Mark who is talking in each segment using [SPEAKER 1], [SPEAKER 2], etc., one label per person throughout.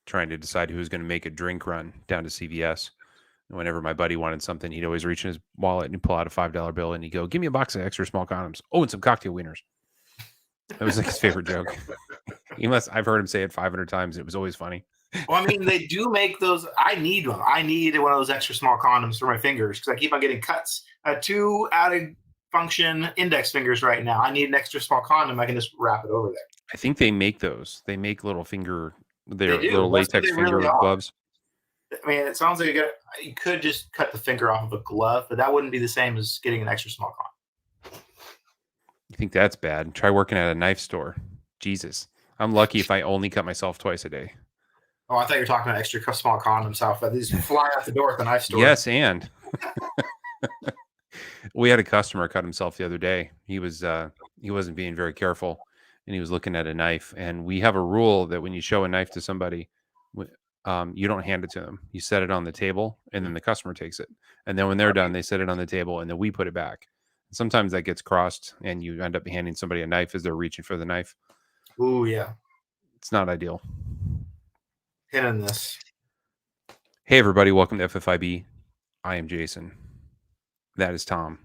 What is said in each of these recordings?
[SPEAKER 1] trying to decide who was going to make a drink run down to CVS. And whenever my buddy wanted something, he'd always reach in his wallet and he'd pull out a $5 bill and he'd go, "Give me a box of extra small condoms. Oh, and some cocktail wieners." That was like his favorite joke. I've heard him say it 500 times. It was always funny.
[SPEAKER 2] Well, I mean, they do make those. I need one. I need one of those extra small condoms for my fingers because I keep on getting cuts. 2 out of function index fingers right now. I need an extra small condom. I can just wrap it over there.
[SPEAKER 1] I think they make those. They make little
[SPEAKER 2] They do.
[SPEAKER 1] little
[SPEAKER 2] That's what
[SPEAKER 1] latex
[SPEAKER 2] they
[SPEAKER 1] finger
[SPEAKER 2] really are.
[SPEAKER 1] gloves.
[SPEAKER 2] I mean, it sounds like you could just cut the finger off of a glove, but that wouldn't be the same as getting an extra small condom.
[SPEAKER 1] You think that's bad? Try working at a knife store. Jesus. I'm lucky if I only cut myself twice a day.
[SPEAKER 2] Oh, I thought you were talking about extra small condoms. How these fly out the door at the knife store.
[SPEAKER 1] Yes, and we had a customer cut himself the other day. He wasn't being very careful, and he was looking at a knife. And we have a rule that when you show a knife to somebody, you don't hand it to them. You set it on the table, and then the customer takes it. And then when they're done, they set it on the table, and then we put it back. Sometimes that gets crossed, and you end up handing somebody a knife as they're reaching for the knife.
[SPEAKER 2] Ooh, yeah.
[SPEAKER 1] It's not ideal.
[SPEAKER 2] Hitting this.
[SPEAKER 1] Hey, everybody. Welcome to FFIB. I am Jason. That is Tom.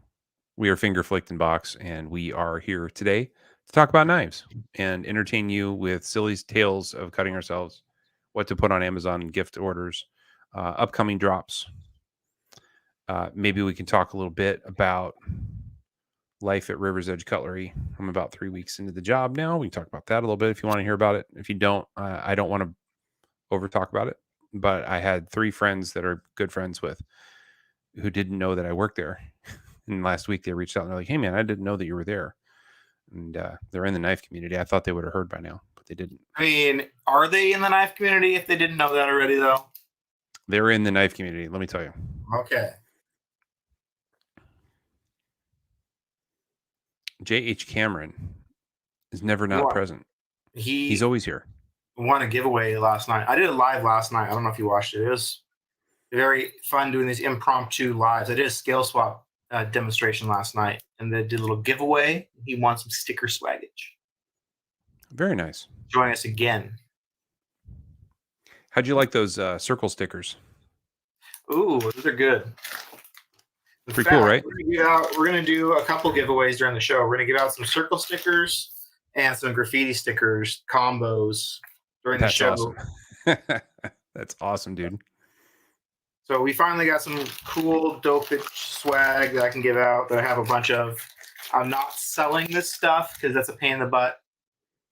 [SPEAKER 1] We are Finger Flicked in Box, and we are here today to talk about knives and entertain you with silly tales of cutting ourselves, what to put on Amazon gift orders, upcoming drops. Maybe we can talk a little bit about life at River's Edge Cutlery. I'm about 3 weeks into the job now. We can talk about that a little bit if you want to hear about it. If you don't, I don't want to over talk about it. But I had 3 friends that are good friends with who didn't know that I worked there. And last week they reached out and they're like, "Hey man, I didn't know that you were there." And they're in the knife community. I thought they would have heard by now, but they didn't.
[SPEAKER 2] I mean, are they in the knife community if they didn't know that already, though?
[SPEAKER 1] They're in the knife community, let me tell you.
[SPEAKER 2] Okay.
[SPEAKER 1] J.H. Cameron is never not present. He's always here.
[SPEAKER 2] Won a giveaway last night. I did it live last night. I don't know if you watched it. It was very fun doing these impromptu lives. I did a scale swap demonstration last night, and they did a little giveaway. He won some sticker swaggage.
[SPEAKER 1] Very nice.
[SPEAKER 2] Join us again.
[SPEAKER 1] How'd you like those circle stickers?
[SPEAKER 2] Ooh, those are good.
[SPEAKER 1] Pretty cool, right?
[SPEAKER 2] We're going to do a couple giveaways during the show. We're going to give out some circle stickers and some graffiti stickers combos during the show.
[SPEAKER 1] Awesome. That's awesome, dude.
[SPEAKER 2] So we finally got some cool dope swag that I can give out that I have a bunch of. I'm not selling this stuff because that's a pain in the butt,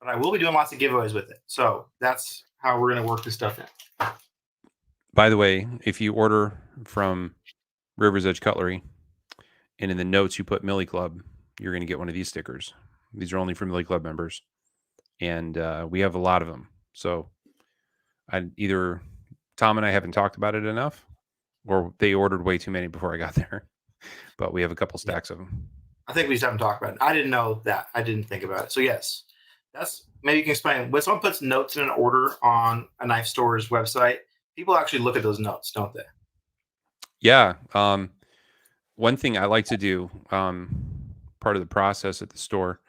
[SPEAKER 2] but I will be doing lots of giveaways with it. So that's how we're going to work this stuff in.
[SPEAKER 1] By the way, if you order from River's Edge Cutlery and in the notes you put Millie Club, you're going to get one of these stickers. These are only for Millie Club members. And we have a lot of them. So either Tom and I haven't talked about it enough, or they ordered way too many before I got there. But we have a couple stacks of them.
[SPEAKER 2] I think we just haven't talked about it. I didn't know that. I didn't think about it. So yes, maybe you can explain. When someone puts notes in an order on a knife store's website, people actually look at those notes, don't they?
[SPEAKER 1] Yeah. One thing I like to do, part of the process at the store,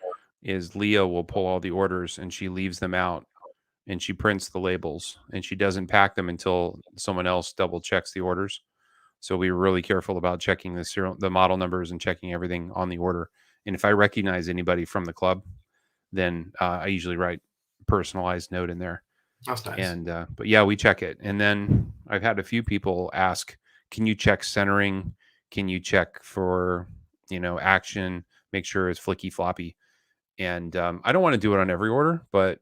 [SPEAKER 1] is Leah will pull all the orders and she leaves them out and she prints the labels and she doesn't pack them until someone else double checks the orders. So we were really careful about checking the model numbers and checking everything on the order. And if I recognize anybody from the club, then I usually write a personalized note in there.
[SPEAKER 2] That's nice.
[SPEAKER 1] And but yeah, we check it. And then I've had a few people ask, "Can you check centering? Can you check for action? Make sure it's flicky floppy." And I don't want to do it on every order, but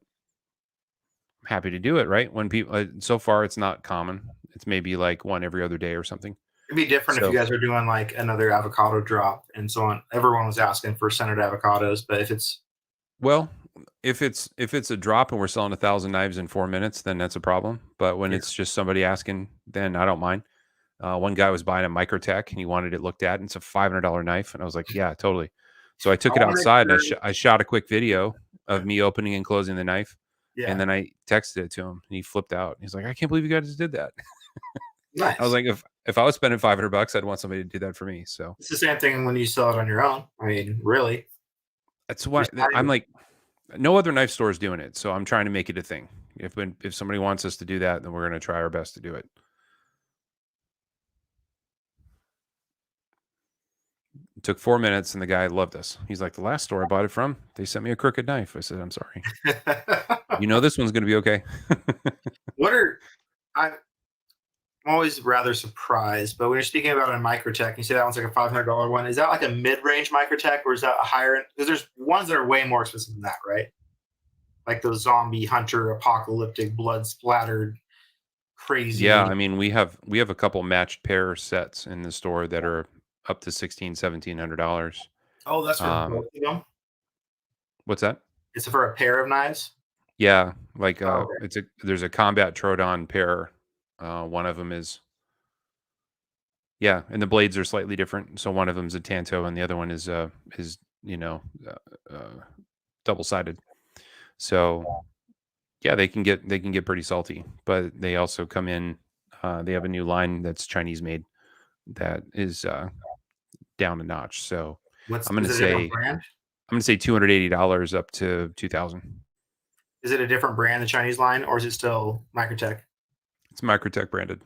[SPEAKER 1] I'm happy to do it. Right? When people, so far it's not common. It's maybe like one every other day or something.
[SPEAKER 2] It'd be different if you guys are doing like another avocado drop and so on. Everyone was asking for centered avocados, but if it's
[SPEAKER 1] a drop and we're selling 1,000 knives in 4 minutes, then that's a problem. But when it's just somebody asking, then I don't mind. One guy was buying a Microtech and he wanted it looked at, and it's a $500 knife, and I was like, yeah, totally. So I took it outside and I shot a quick video of me opening and closing the knife. Yeah. And then I texted it to him and he flipped out. He's like, "I can't believe you guys did that." Nice. I was like, if I was spending $500, I'd want somebody to do that for me. So
[SPEAKER 2] it's the same thing when you sell it on your own. I mean, really.
[SPEAKER 1] That's why I'm like, No other knife store is doing it, so I'm trying to make it a thing. If somebody wants us to do that, then we're going to try our best to do it. It took 4 minutes, and the guy loved us. He's like, the last store I bought it from, they sent me a crooked knife. I said, I'm sorry. You know this one's going to be okay.
[SPEAKER 2] I'm always rather surprised, but when you're speaking about a Microtech, you say that one's like a $500 one. Is that like a mid-range Microtech, or is that a higher end? Because there's ones that are way more expensive than that, right? Like those zombie hunter, apocalyptic, blood splattered, crazy.
[SPEAKER 1] Yeah, I mean, we have a couple matched pair sets in the store that are up to $1,700.
[SPEAKER 2] Oh, that's for both of them.
[SPEAKER 1] What's that?
[SPEAKER 2] It's for a pair of knives.
[SPEAKER 1] Yeah, like
[SPEAKER 2] okay.
[SPEAKER 1] there's a combat Troodon pair. One of them is and the blades are slightly different. So one of them's a Tanto, and the other one is double sided. So yeah, they can get pretty salty, but they also come in. They have a new line that's Chinese made that is down a notch. So I'm going to say $280 up to $2,000.
[SPEAKER 2] Is it a different brand, the Chinese line, or is it still Microtech?
[SPEAKER 1] It's Microtech branded.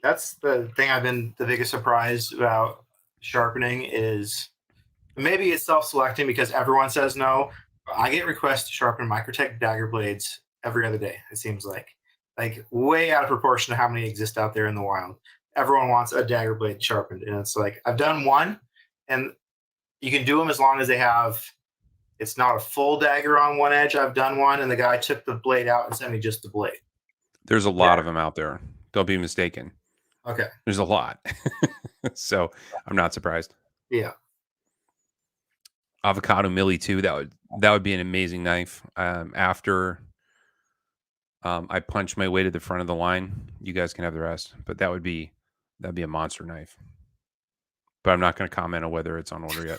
[SPEAKER 2] That's the thing I've been the biggest surprise about sharpening is maybe it's self-selecting because everyone says no. I get requests to sharpen Microtech dagger blades every other day. It seems like way out of proportion to how many exist out there in the wild. Everyone wants a dagger blade sharpened, and it's like I've done one, and you can do them as long as they have. It's not a full dagger on one edge. I've done one, and the guy took the blade out and sent me just the blade.
[SPEAKER 1] There's a lot of them out there. Don't be mistaken.
[SPEAKER 2] Okay.
[SPEAKER 1] There's a lot. So I'm not surprised.
[SPEAKER 2] Yeah.
[SPEAKER 1] Avocado Millie too. That would be an amazing knife. After I punch my way to the front of the line, you guys can have the rest. But that'd be a monster knife. But I'm not going to comment on whether it's on order yet.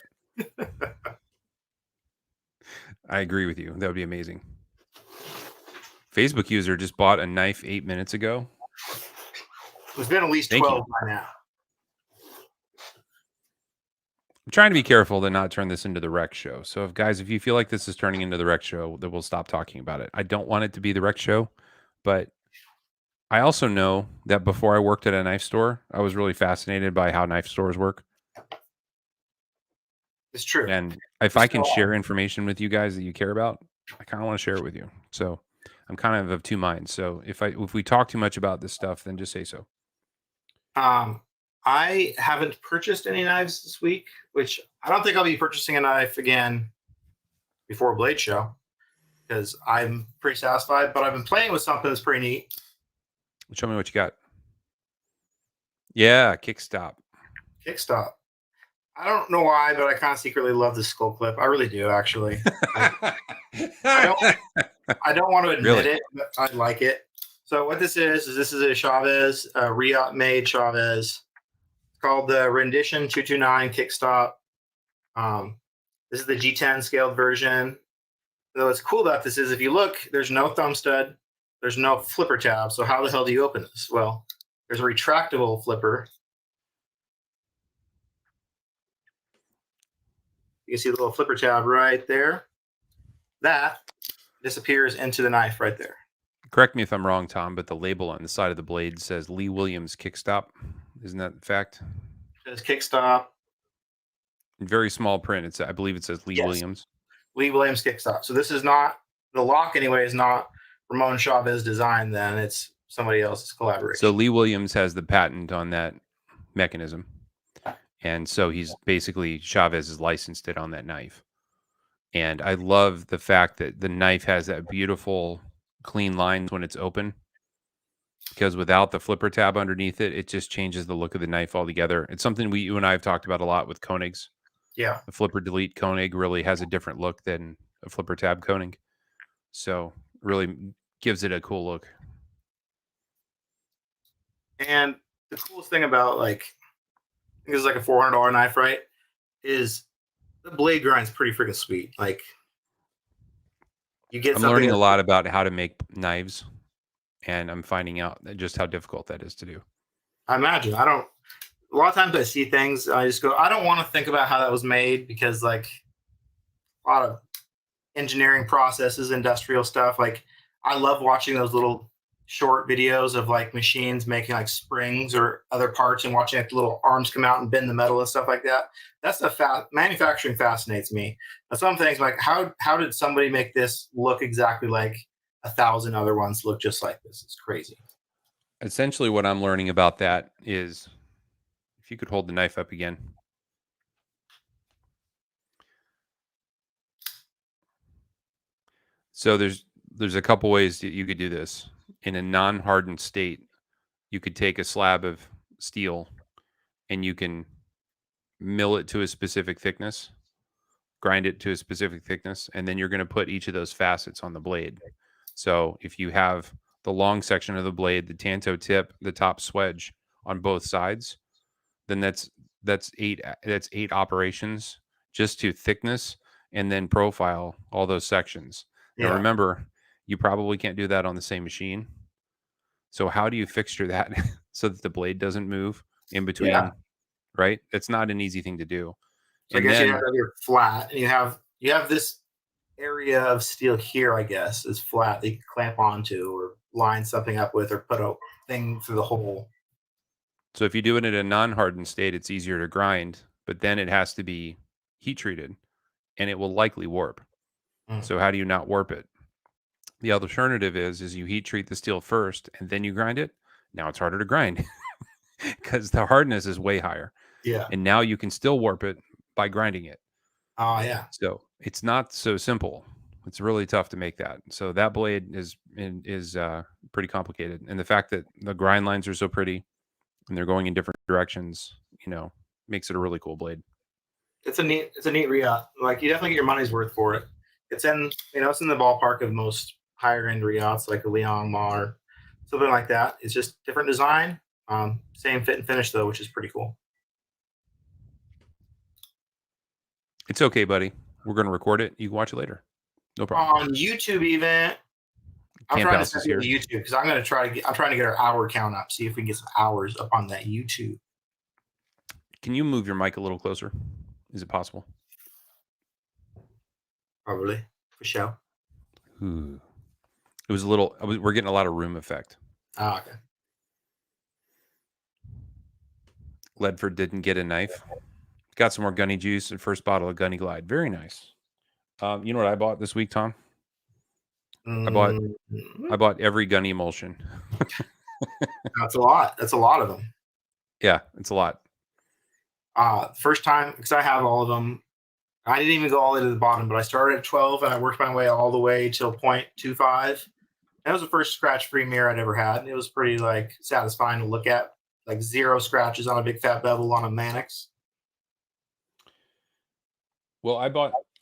[SPEAKER 1] I agree with you. That would be amazing. Facebook user just bought a knife 8 minutes ago.
[SPEAKER 2] It's been at least 12 by now.
[SPEAKER 1] I'm trying to be careful to not turn this into the rec show. So if you feel like this is turning into the rec show, then we'll stop talking about it. I don't want it to be the rec show, but I also know that before I worked at a knife store, I was really fascinated by how knife stores work.
[SPEAKER 2] It's true.
[SPEAKER 1] And if I can share information with you guys that you care about, I kind of want to share it with you. So I'm kind of two minds. So if we talk too much about this stuff, then just say so.
[SPEAKER 2] I haven't purchased any knives this week, which I don't think I'll be purchasing a knife again before Blade Show because I'm pretty satisfied. But I've been playing with something that's pretty neat.
[SPEAKER 1] Show me what you got. Yeah, Kickstop.
[SPEAKER 2] Kickstop. I don't know why, but I kind of secretly love the skull clip. I really do, actually. I don't want to admit it, but I like it. So what this is a Chavez, a Riot-made Chavez. It's called the Rendition 229 Kickstop. This is the G10 scaled version. So what's cool about this is if you look, there's no thumb stud. There's no flipper tab. So how the hell do you open this? Well, there's a retractable flipper. You can see the little flipper tab right there. That disappears into the knife right there.
[SPEAKER 1] Correct me if I'm wrong, Tom, but the label on the side of the blade says Lee Williams Kickstop. Isn't that the fact?
[SPEAKER 2] It says Kickstop.
[SPEAKER 1] In very small print. I believe it says Lee Williams.
[SPEAKER 2] Lee Williams Kickstop. So this is not, the lock anyway is not Ramon Chavez design then. It's somebody else's collaboration.
[SPEAKER 1] So Lee Williams has the patent on that mechanism. And so he's basically, Chavez has licensed it on that knife. And I love the fact that the knife has that beautiful clean line when it's open. Because without the flipper tab underneath it, it just changes the look of the knife altogether. It's something you and I have talked about a lot with Koenigs.
[SPEAKER 2] Yeah.
[SPEAKER 1] The flipper delete Koenig really has a different look than a flipper tab Koenig. So really gives it a cool look.
[SPEAKER 2] And the coolest thing about this is like a $400 knife, right? Is the blade grind's pretty freaking sweet. Like you get.
[SPEAKER 1] I'm learning a lot about how to make knives, and I'm finding out just how difficult that is to do.
[SPEAKER 2] I imagine. a lot of times I see things, I just go, I don't want to think about how that was made because like a lot of engineering processes, industrial stuff. Like I love watching those little short videos of like machines making like springs or other parts and watching like the little arms come out and bend the metal and stuff like that. That's the manufacturing fascinates me. And some things like how did somebody make this look exactly like 1,000 other ones look just like this? It's crazy.
[SPEAKER 1] Essentially, what I'm learning about that is, if you could hold the knife up again. So there's a couple ways that you could do this. In a non-hardened state, you could take a slab of steel and you can mill it to a specific thickness, grind it to a specific thickness, and then you're going to put each of those facets on the blade. So if you have the long section of the blade, the tanto tip, the top swedge on both sides, then that's eight operations just to thickness and then profile all those sections. Now
[SPEAKER 2] Yeah.
[SPEAKER 1] remember, you probably can't do that on the same machine. So how do you fixture that so that the blade doesn't move in
[SPEAKER 2] Yeah.
[SPEAKER 1] between, right? It's not an easy thing to do.
[SPEAKER 2] So I
[SPEAKER 1] And
[SPEAKER 2] guess you have
[SPEAKER 1] then
[SPEAKER 2] to have your flat and you have this area of steel here, I guess, is flat that you can clamp onto or line something up with or put a thing through the hole.
[SPEAKER 1] so if you do it in a non-hardened state, it's easier to grind, but then it has to be heat treated and it will likely warp.
[SPEAKER 2] Mm.
[SPEAKER 1] So how do you not warp it? The alternative is you heat treat the steel first and then you grind it. Now it's harder to grind because the hardness is way higher.
[SPEAKER 2] Yeah.
[SPEAKER 1] And now you can still warp it by grinding it.
[SPEAKER 2] Oh, yeah.
[SPEAKER 1] So it's not so simple. It's really tough to make that. So that blade is pretty complicated. And the fact that the grind lines are so pretty and they're going in different directions, makes it a really cool blade.
[SPEAKER 2] It's a neat Riot. Like you definitely get your money's worth for it. It's in the ballpark of most higher end Riots like a Leon Mar, something like that. It's just different design, same fit and finish though, which is pretty cool.
[SPEAKER 1] It's okay, buddy. We're going to record it. You can watch it later. No problem.
[SPEAKER 2] On YouTube, even I'm
[SPEAKER 1] Camp
[SPEAKER 2] trying to
[SPEAKER 1] House
[SPEAKER 2] send
[SPEAKER 1] is
[SPEAKER 2] you
[SPEAKER 1] here.
[SPEAKER 2] to YouTube because I'm trying to get our hour count up, see if we can get some hours up on that YouTube.
[SPEAKER 1] Can you move your mic a little closer? Is it possible?
[SPEAKER 2] Probably for sure.
[SPEAKER 1] Ooh. It was a little. We're getting a lot of room effect.
[SPEAKER 2] Oh, okay.
[SPEAKER 1] Ledford didn't get a knife. Got some more Gunny juice and first bottle of Gunny Glide. Very nice. You know what I bought this week, Tom? I bought every Gunny emulsion.
[SPEAKER 2] That's a lot. That's a lot of them.
[SPEAKER 1] Yeah, it's a lot.
[SPEAKER 2] First time because I have all of them. I didn't even go all the way to the bottom, but I started at 12 and I worked my way all the way till 0.25. That was the first scratch-free mirror I'd ever had. It was pretty like satisfying to look at. Like 0 scratches on a big fat bevel on a Mannix.
[SPEAKER 1] Well, I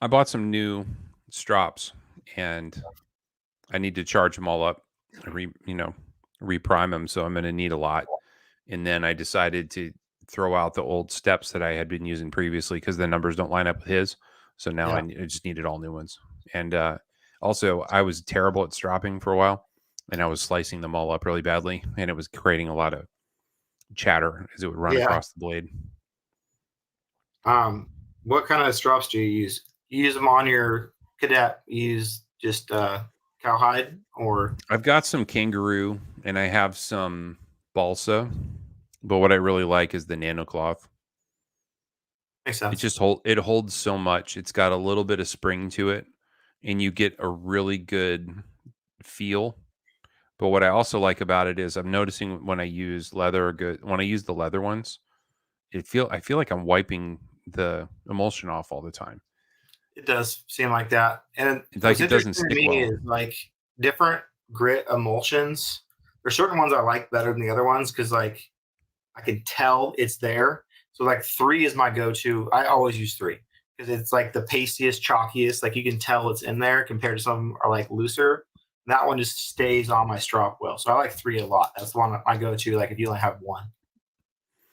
[SPEAKER 1] bought some new strops and I need to charge them all up and reprime them. So I'm going to need a lot. And then I decided to throw out the old steps that I had been using previously because the numbers don't line up with his. So now
[SPEAKER 2] Yeah.
[SPEAKER 1] I just needed all new ones. And also, I was terrible at stropping for a while, and I was slicing them all up really badly, and it was creating a lot of chatter as it would run
[SPEAKER 2] Yeah.
[SPEAKER 1] across the blade.
[SPEAKER 2] What kind of strops do you use? You use them on your cadet. You use just cowhide or
[SPEAKER 1] I've got some kangaroo, and I have some balsa, but what I really like is the nano cloth.
[SPEAKER 2] makes
[SPEAKER 1] It
[SPEAKER 2] sense.
[SPEAKER 1] just it holds so much. It's got a little bit of spring to it, and you get a really good feel. But what I also like about it is I'm noticing when I use when I use the leather ones, I feel like I'm wiping the emulsion off all the time.
[SPEAKER 2] It does seem like that. And
[SPEAKER 1] It's like
[SPEAKER 2] what's
[SPEAKER 1] it doesn't
[SPEAKER 2] interesting to
[SPEAKER 1] stick
[SPEAKER 2] me
[SPEAKER 1] well.
[SPEAKER 2] is like different grit emulsions. There's certain ones I like better than the other ones because like I can tell it's there. So like 3 is my go-to. I always use 3 because it's like the pastiest, chalkiest. Like you can tell it's in there compared to some are like looser. And that one just stays on my strop well. So I like 3 a lot. That's the one I go to. Like if you only have one.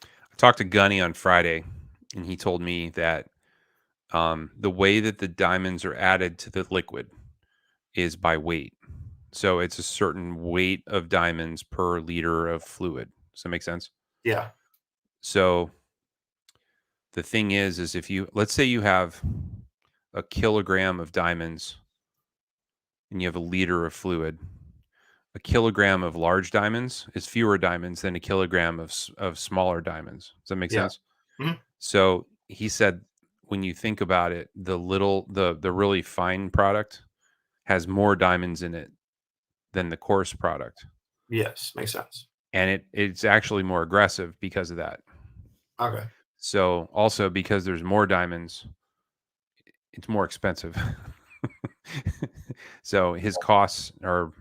[SPEAKER 1] I talked to Gunny on Friday, and he told me that the way that the diamonds are added to the liquid is by weight. So it's a certain weight of diamonds per liter of fluid. Does that make sense?
[SPEAKER 2] Yeah.
[SPEAKER 1] So the thing is if you, let's say you have a kilogram of diamonds and you have a liter of fluid, a kilogram of large diamonds is fewer diamonds than a kilogram of smaller diamonds. Does that make
[SPEAKER 2] Yeah.
[SPEAKER 1] sense?
[SPEAKER 2] Mhm.
[SPEAKER 1] So he said, when you think about it, the really fine product has more diamonds in it than the coarse product,
[SPEAKER 2] Yes, makes sense.
[SPEAKER 1] and it's actually more aggressive because of that.
[SPEAKER 2] Okay.
[SPEAKER 1] So also because there's more diamonds, it's more expensive. So his costs are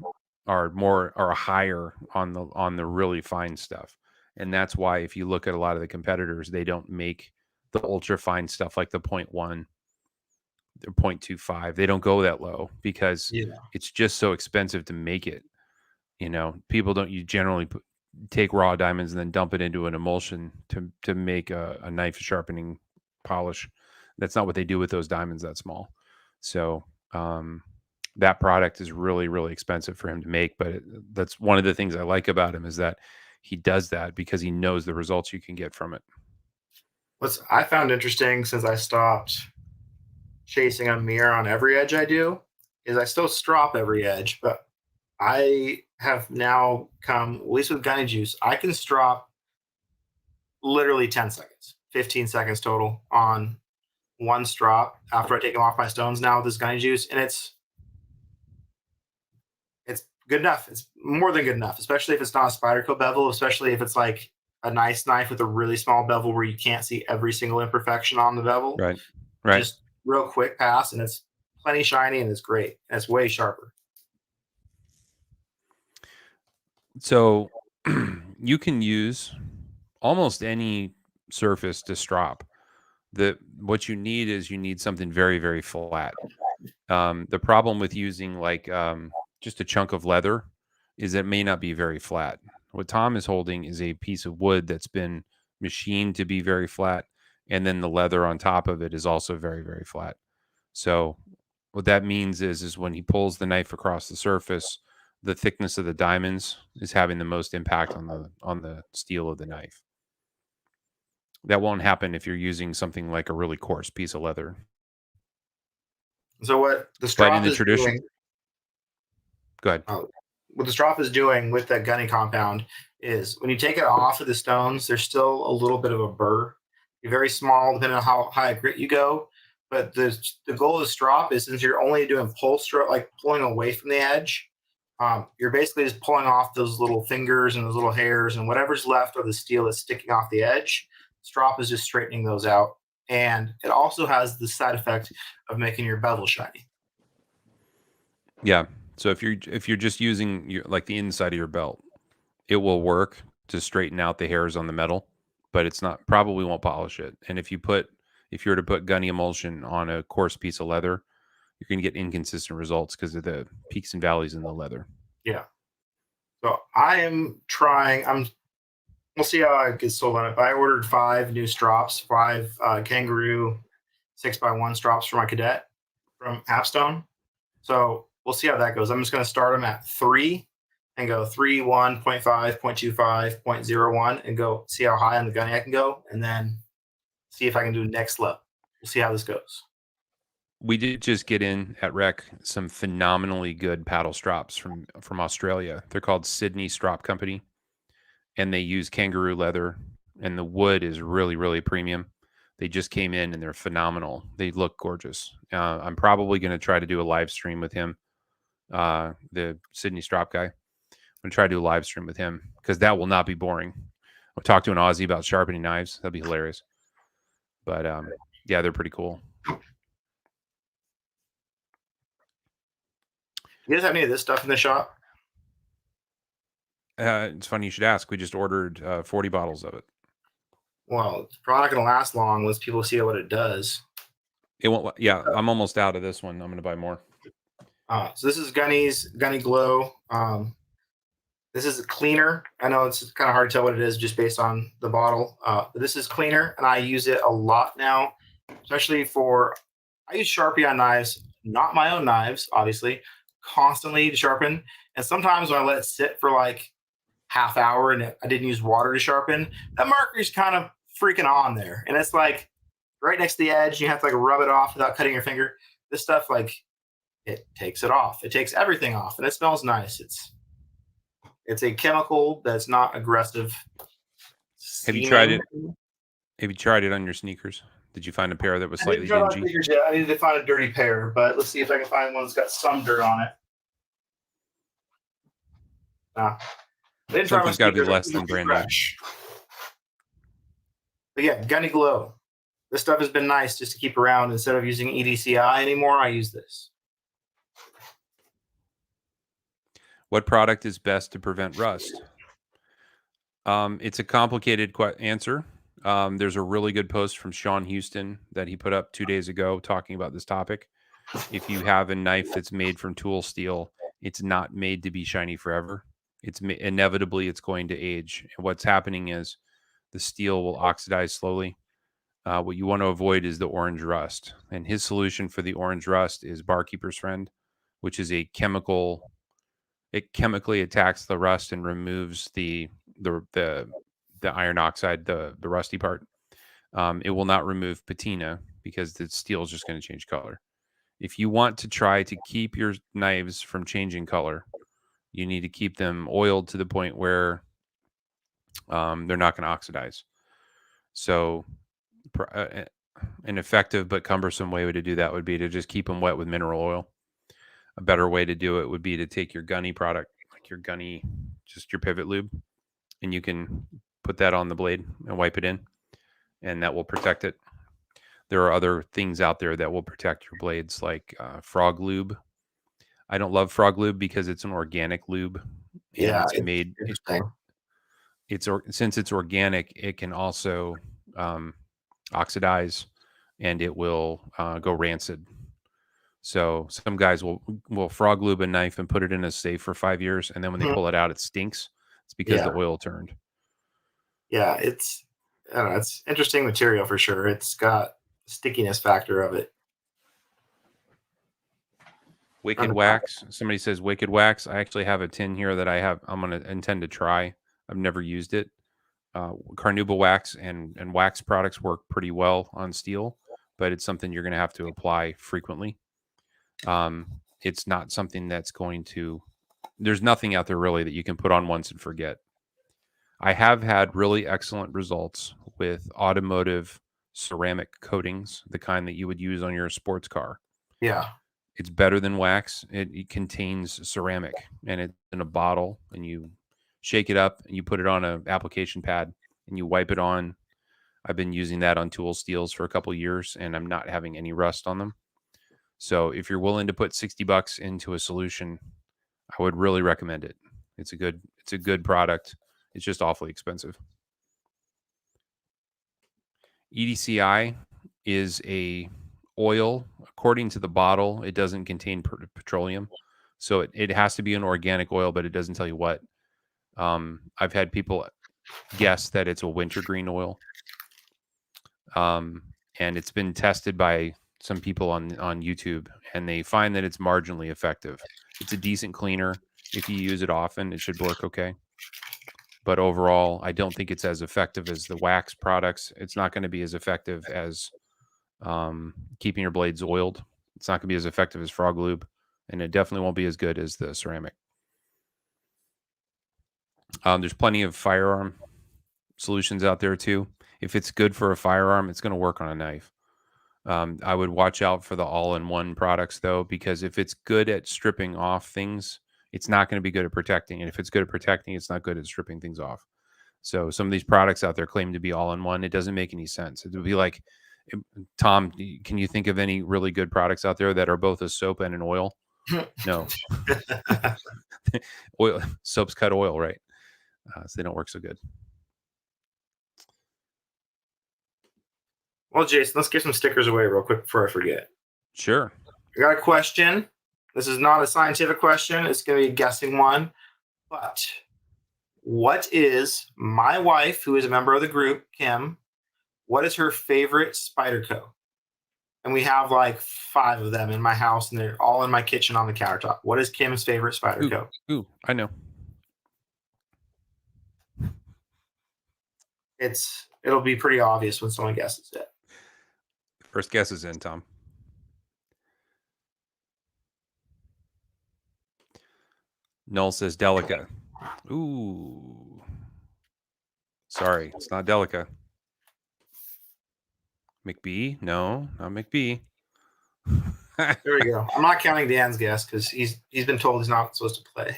[SPEAKER 1] higher on the really fine stuff. And that's why if you look at a lot of the competitors, they don't make the ultra fine stuff like the point 0.1 or 0.25. They don't go that low because
[SPEAKER 2] Yeah.
[SPEAKER 1] it's just so expensive to make it. People don't you generally take raw diamonds and then dump it into an emulsion to make a knife sharpening polish. That's not what they do with those diamonds that small. So that product is really, really expensive for him to make. But that's one of the things I like about him is that he does that because he knows the results you can get from it.
[SPEAKER 2] What's I found interesting since I stopped chasing a mirror on every edge I do is I still strop every edge, but I have now come, at least with gunny juice, I can strop literally 10 seconds, 15 seconds total on one strop after I take them off my stones now with this gunny juice. And it's good enough. It's more than good enough, especially if it's not a Spyderco bevel, especially if it's like a nice knife with a really small bevel where you can't see every single imperfection on the bevel.
[SPEAKER 1] Right. Right.
[SPEAKER 2] Just real quick pass, and it's plenty shiny and it's great. And it's way sharper.
[SPEAKER 1] So you can use almost any surface to strop. What you need is you need something very, very flat. The problem with using just a chunk of leather is it may not be very flat. What Tom is holding is a piece of wood that's been machined to be very flat, and then the leather on top of it is also very, very flat. So what that means is when he pulls the knife across the surface, the thickness of the diamonds is having the most impact on the steel of the knife. That won't happen if you're using something like a really coarse piece of leather.
[SPEAKER 2] So what the
[SPEAKER 1] But in
[SPEAKER 2] strop
[SPEAKER 1] the
[SPEAKER 2] is doing,
[SPEAKER 1] tradition, go ahead.
[SPEAKER 2] oh, what the strop is doing with that gunny compound is when you take it off of the stones, there's still a little bit of a burr. You're very small, depending on how high a grit you go. But the goal of the strop is since you're only doing pull stroke, like pulling away from the edge, you're basically just pulling off those little fingers and those little hairs and whatever's left of the steel that's sticking off the edge. Strop is just straightening those out, and it also has the side effect of making your bevel shiny.
[SPEAKER 1] Yeah. So if you're just using like the inside of your belt, it will work to straighten out the hairs on the metal, but it's not probably won't polish it. And if you were to put gunny emulsion on a coarse piece of leather, you're going to get inconsistent results because of the peaks and valleys in the leather.
[SPEAKER 2] Yeah. So I am trying. We'll see how it gets sold on it. But I ordered 5 new strops, 5 kangaroo 6x1 strops for my cadet from Appstone. So we'll see how that goes. I'm just going to start them at 3 and go 3, 1, 0.5, 0.25, 0.01 and go see how high on the gunny I can go, and then see if I can do next level. We'll see how this goes.
[SPEAKER 1] We did just get in at Rec some phenomenally good paddle strops from Australia. They're called Sydney Strop Company, and they use kangaroo leather, and the wood is really, really premium. They just came in and they're phenomenal. They look gorgeous. I'm probably going to try to do a live stream with him, the Sydney Strop guy. I'm going to try to do a live stream with him because that will not be boring. I'll talk to an Aussie about sharpening knives. That'd be hilarious. But yeah, they're pretty cool.
[SPEAKER 2] You guys have any of this stuff in the shop?
[SPEAKER 1] It's funny you should ask. We just ordered 40 bottles of it.
[SPEAKER 2] Well, it's probably not going to last long unless people see what it does.
[SPEAKER 1] It won't. Yeah, I'm almost out of this one. I'm going to buy more.
[SPEAKER 2] So this is Gunny Glow. This is cleaner. I know it's kind of hard to tell what it is just based on the bottle. But this is cleaner, and I use it a lot now, especially for I use Sharpie on knives, not my own knives, obviously, constantly to sharpen. And sometimes when I let it sit for like half hour and I didn't use water to sharpen, that marker's kind of freaking on there. And it's like right next to the edge. You have to like rub it off without cutting your finger. This stuff, like, it takes it off. It takes everything off, and it smells nice. It's a chemical that's not aggressive.
[SPEAKER 1] Have you tried it? Have you tried it on your sneakers? Did you find a pair that was slightly dingy?
[SPEAKER 2] I needed to find a dirty pair, but let's see if I can find one that's got some dirt on it.
[SPEAKER 1] Something's got to be less than brand new.
[SPEAKER 2] But yeah, Gunny Glow. This stuff has been nice just to keep around. Instead of using EDCI anymore, I use this.
[SPEAKER 1] What product is best to prevent rust? It's a complicated answer. There's a really good post from Sean Houston that he put up 2 days ago talking about this topic. If you have a knife that's made from tool steel, it's not made to be shiny forever. Inevitably it's going to age. And what's happening is the steel will oxidize slowly. What you want to avoid is the orange rust. And his solution for the orange rust is Barkeeper's Friend, which is a chemical. It chemically attacks the rust and removes the iron oxide, the rusty part. It will not remove patina because the steel is just going to change color. If you want to try to keep your knives from changing color, you need to keep them oiled to the point where they're not going to oxidize. So an effective but cumbersome way to do that would be to just keep them wet with mineral oil. A better way to do it would be to take your Gunny product, like your Gunny, just your pivot lube, and you can put that on the blade and wipe it in, and that will protect it. There are other things out there that will protect your blades, like Frog Lube. I don't love Frog Lube because it's an organic lube.
[SPEAKER 2] Yeah,
[SPEAKER 1] it's made. Since it's organic, it can also oxidize, and it will go rancid. So some guys will frog lube a knife and put it in a safe for 5 years, and then when they pull it out, it stinks. It's because the oil turned.
[SPEAKER 2] Yeah, it's interesting material for sure. It's got stickiness factor of it.
[SPEAKER 1] Wicked Wax. Somebody says Wicked Wax. I actually have a tin here that I'm going to intend to try. I've never used it. Carnauba wax and wax products work pretty well on steel, but it's something you're going to have to apply frequently. It's not something that's going to. There's nothing out there really that you can put on once and forget. I have had really excellent results with automotive ceramic coatings, the kind that you would use on your sports car.
[SPEAKER 2] Yeah.
[SPEAKER 1] It's better than wax. It contains ceramic, and it's in a bottle, and you shake it up and you put it on an application pad and you wipe it on. I've been using that on tool steels for a couple of years, and I'm not having any rust on them. So if you're willing to put $60 into a solution, I would really recommend it. It's a good product. It's just awfully expensive. EDCI is a oil. According to the bottle, it doesn't contain petroleum. So it has to be an organic oil, but it doesn't tell you what. I've had people guess that it's a wintergreen oil. And it's been tested by some people on YouTube, and they find that it's marginally effective. It's a decent cleaner. If you use it often, it should work okay. But overall, I don't think it's as effective as the wax products. It's not going to be as effective as keeping your blades oiled. It's not going to be as effective as Frog Lube, and it definitely won't be as good as the ceramic. There's plenty of firearm solutions out there too. If it's good for a firearm, it's going to work on a knife. I would watch out for the all-in-one products though, because if it's good at stripping off things, it's not going to be good at protecting. And if it's good at protecting, it's not good at stripping things off. So some of these products out there claim to be all-in-one. It doesn't make any sense. It would be like, Tom, can you think of any really good products out there that are both a soap and an oil? No. Soaps cut oil, right? So they don't work so good.
[SPEAKER 2] Well, Jason, let's get some stickers away real quick before I forget.
[SPEAKER 1] Sure.
[SPEAKER 2] I got a question. This is not a scientific question. It's going to be a guessing one. But what is my wife, who is a member of the group, Kim, what is her favorite Spyderco? And we have like 5 of them in my house, and they're all in my kitchen on the countertop. What is Kim's favorite Spyderco?
[SPEAKER 1] Ooh, I know.
[SPEAKER 2] it'll be pretty obvious when someone guesses it.
[SPEAKER 1] First guess is in, Tom. Null says Delica. Ooh. Sorry, it's not Delica. McBee? No, not McBee.
[SPEAKER 2] There we go. I'm not counting Dan's guess because he's been told he's not supposed to play.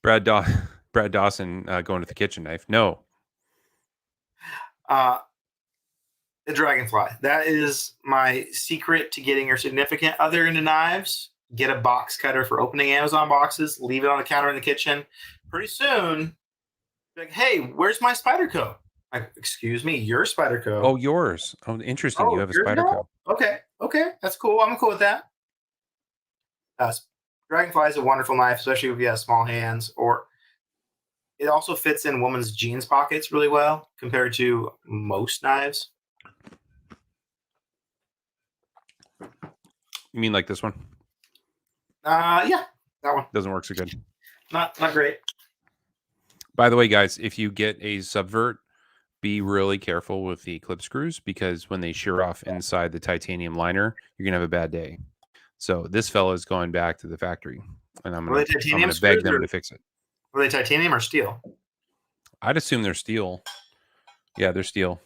[SPEAKER 1] Brad Dawson going to the kitchen knife. No.
[SPEAKER 2] The dragonfly. That is my secret to getting your significant other into knives. Get a box cutter for opening Amazon boxes. Leave it on the counter in the kitchen. Pretty soon, like, hey, where's my Spyderco? Like, excuse me, your Spyderco.
[SPEAKER 1] Oh, yours. Oh, interesting. You have a Spyderco.
[SPEAKER 2] Okay, that's cool. I'm cool with that. Dragonfly is a wonderful knife, especially if you have small hands. Or it also fits in women's jeans pockets really well compared to most knives.
[SPEAKER 1] You mean like this one?
[SPEAKER 2] Yeah, that one
[SPEAKER 1] doesn't work so good.
[SPEAKER 2] Not great.
[SPEAKER 1] By the way, guys, if you get a subvert, be really careful with the clip screws because when they shear off inside the titanium liner, you're gonna have a bad day. So this fella is going back to the factory, and I'm gonna beg them to fix it.
[SPEAKER 2] Were they titanium or steel?
[SPEAKER 1] I'd assume they're steel. Yeah, they're steel.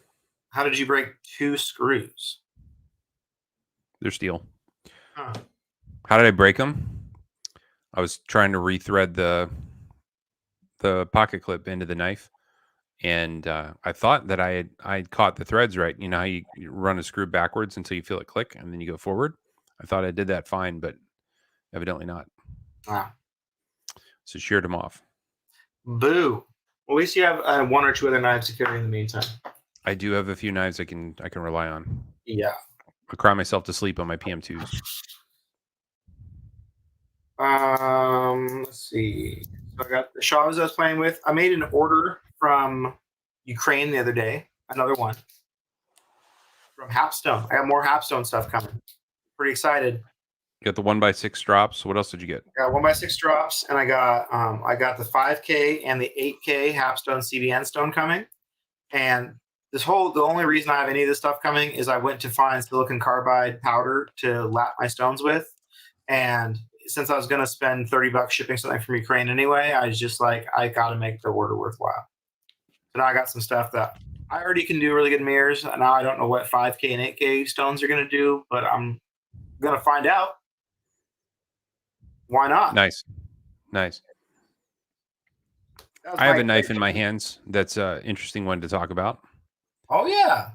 [SPEAKER 2] How did you break 2 screws?
[SPEAKER 1] They're steel. Huh. How did I break them? I was trying to rethread the pocket clip into the knife, and I thought that I caught the threads right. You know how you run a screw backwards until you feel it click, and then you go forward? I thought I did that fine, but evidently not.
[SPEAKER 2] Wow.
[SPEAKER 1] So sheared them off.
[SPEAKER 2] Boo. Well, at least you have 1 or 2 other knives to carry in the meantime.
[SPEAKER 1] I do have a few knives I can rely on.
[SPEAKER 2] Yeah.
[SPEAKER 1] I cry myself to sleep on my PM2s.
[SPEAKER 2] Let's see. So I got the Shaws I was playing with. I made an order from Ukraine the other day. Another one from Hapstone. I got more Hapstone stuff coming. Pretty excited.
[SPEAKER 1] You got the 1x6 drops. What else did you get?
[SPEAKER 2] I got 1x6 drops, and I got the 5K and the 8K Hapstone CBN stone coming. And the only reason I have any of this stuff coming is I went to find silicon carbide powder to lap my stones with, and since I was going to spend $30 shipping something from Ukraine anyway, I was just like, I got to make the order worthwhile. So now I got some stuff that I already can do really good mirrors. Now I don't know what 5K and 8K stones are going to do, but I'm going to find out. Why not?
[SPEAKER 1] Nice. I have a knife in my hands that's an interesting one to talk about.
[SPEAKER 2] Oh, yeah.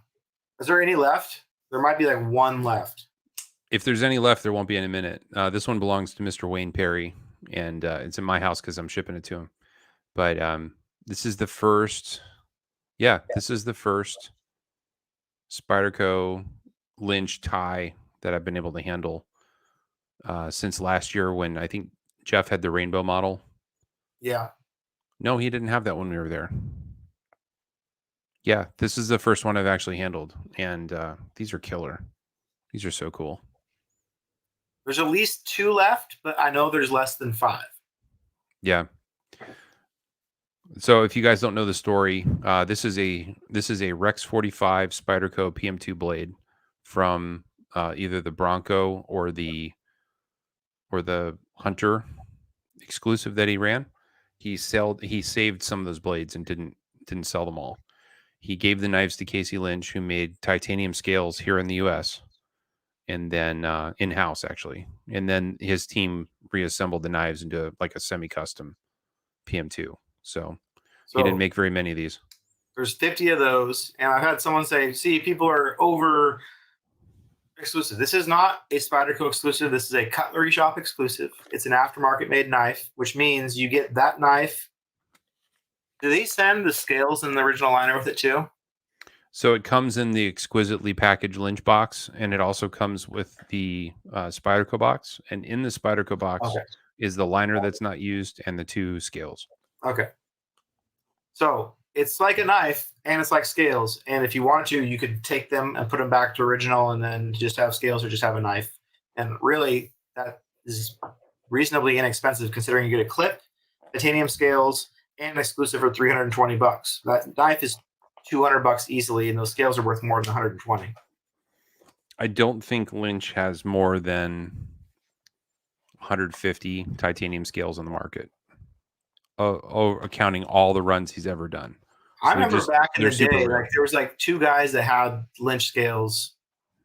[SPEAKER 2] Is there any left? There might be like 1 left.
[SPEAKER 1] If there's any left, there won't be in a minute. This one belongs to Mr. Wayne Perry, and it's in my house because I'm shipping it to him. But this is the first. Yeah, this is the first Spyderco Lynch tie that I've been able to handle since last year when I think Jeff had the rainbow model.
[SPEAKER 2] Yeah.
[SPEAKER 1] No, he didn't have that when we were there. Yeah, this is the first one I've actually handled, and these are killer. These are so cool.
[SPEAKER 2] There's at least 2 left, but I know there's less than 5.
[SPEAKER 1] Yeah. So if you guys don't know the story, this is a Rex 45 Spyderco PM2 blade from either the Bronco or the Hunter exclusive that he ran. He saved some of those blades and didn't sell them all. He gave the knives to Casey Lynch, who made titanium scales here in the U.S. and then in-house actually, and then his team reassembled the knives into like a semi-custom PM2. So he didn't make very many of these.
[SPEAKER 2] There's 50 of those, and I've had someone say, "See, people are over exclusive." This is not a Spyderco exclusive. This is a cutlery shop exclusive. It's an aftermarket made knife, which means you get that knife. Do they send the scales in the original liner with it too?
[SPEAKER 1] So it comes in the exquisitely packaged Lynch box, and it also comes with the Spyderco box. And in the Spyderco box is the liner that's not used and the 2 scales.
[SPEAKER 2] Okay. So it's like a knife, and it's like scales. And if you want to, you could take them and put them back to original, and then just have scales or just have a knife. And really, that is reasonably inexpensive considering you get a clip, titanium scales, and an exclusive for $320. That knife is $200 easily, and those scales are worth more than 120.
[SPEAKER 1] I don't think Lynch has more than 150 titanium scales on the market. Accounting all the runs he's ever done.
[SPEAKER 2] I remember back in the
[SPEAKER 1] super
[SPEAKER 2] day,
[SPEAKER 1] rare.
[SPEAKER 2] like there was like two guys that had Lynch scales,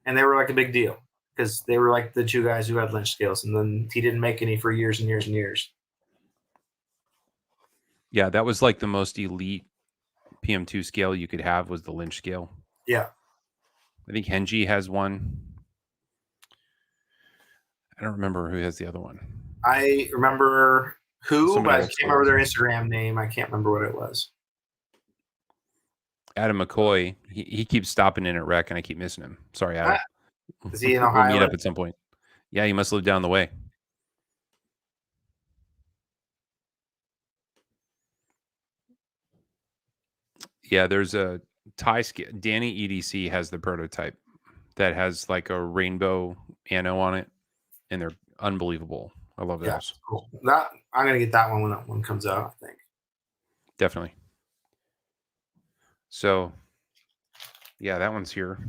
[SPEAKER 2] and they were like a big deal because they were like the two guys who had Lynch scales, and then he didn't make any for years and years and years.
[SPEAKER 1] Yeah, that was like the most elite PM2 scale you could have was the Lynch scale.
[SPEAKER 2] Yeah.
[SPEAKER 1] I think Henji has one. I don't remember who has the other one.
[SPEAKER 2] I remember who,
[SPEAKER 1] Somebody
[SPEAKER 2] but I
[SPEAKER 1] else
[SPEAKER 2] can't remember their
[SPEAKER 1] does.
[SPEAKER 2] Instagram name. I can't remember what it was.
[SPEAKER 1] Adam McCoy, he keeps stopping in at Rec, and I keep missing him. Sorry, Adam.
[SPEAKER 2] Is he in
[SPEAKER 1] We'll meet
[SPEAKER 2] Ohio?
[SPEAKER 1] up at some point. Yeah, he must live down the way. Yeah, there's a tie scale. Danny EDC has the prototype that has like a rainbow anno on it, and they're unbelievable. I love
[SPEAKER 2] Yeah,
[SPEAKER 1] those.
[SPEAKER 2] cool. That I'm gonna get that one when that one comes out, I think.
[SPEAKER 1] Definitely. So, yeah, that one's here.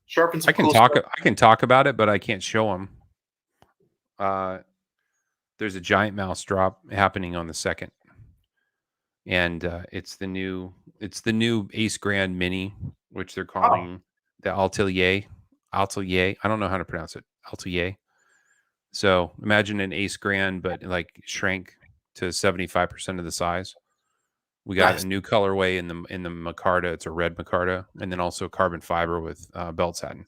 [SPEAKER 2] Sharpens.
[SPEAKER 1] I can talk about it, but I can't show them. There's a giant mouse drop happening on the 2nd, and it's the new Ace Grand Mini, which they're calling the Atelier. Atelier. I don't know how to pronounce it. Atelier. So imagine an Ace Grand, but like shrank to 75% of the size. We got a new colorway in the micarta. It's a red micarta, and then also carbon fiber with belt satin.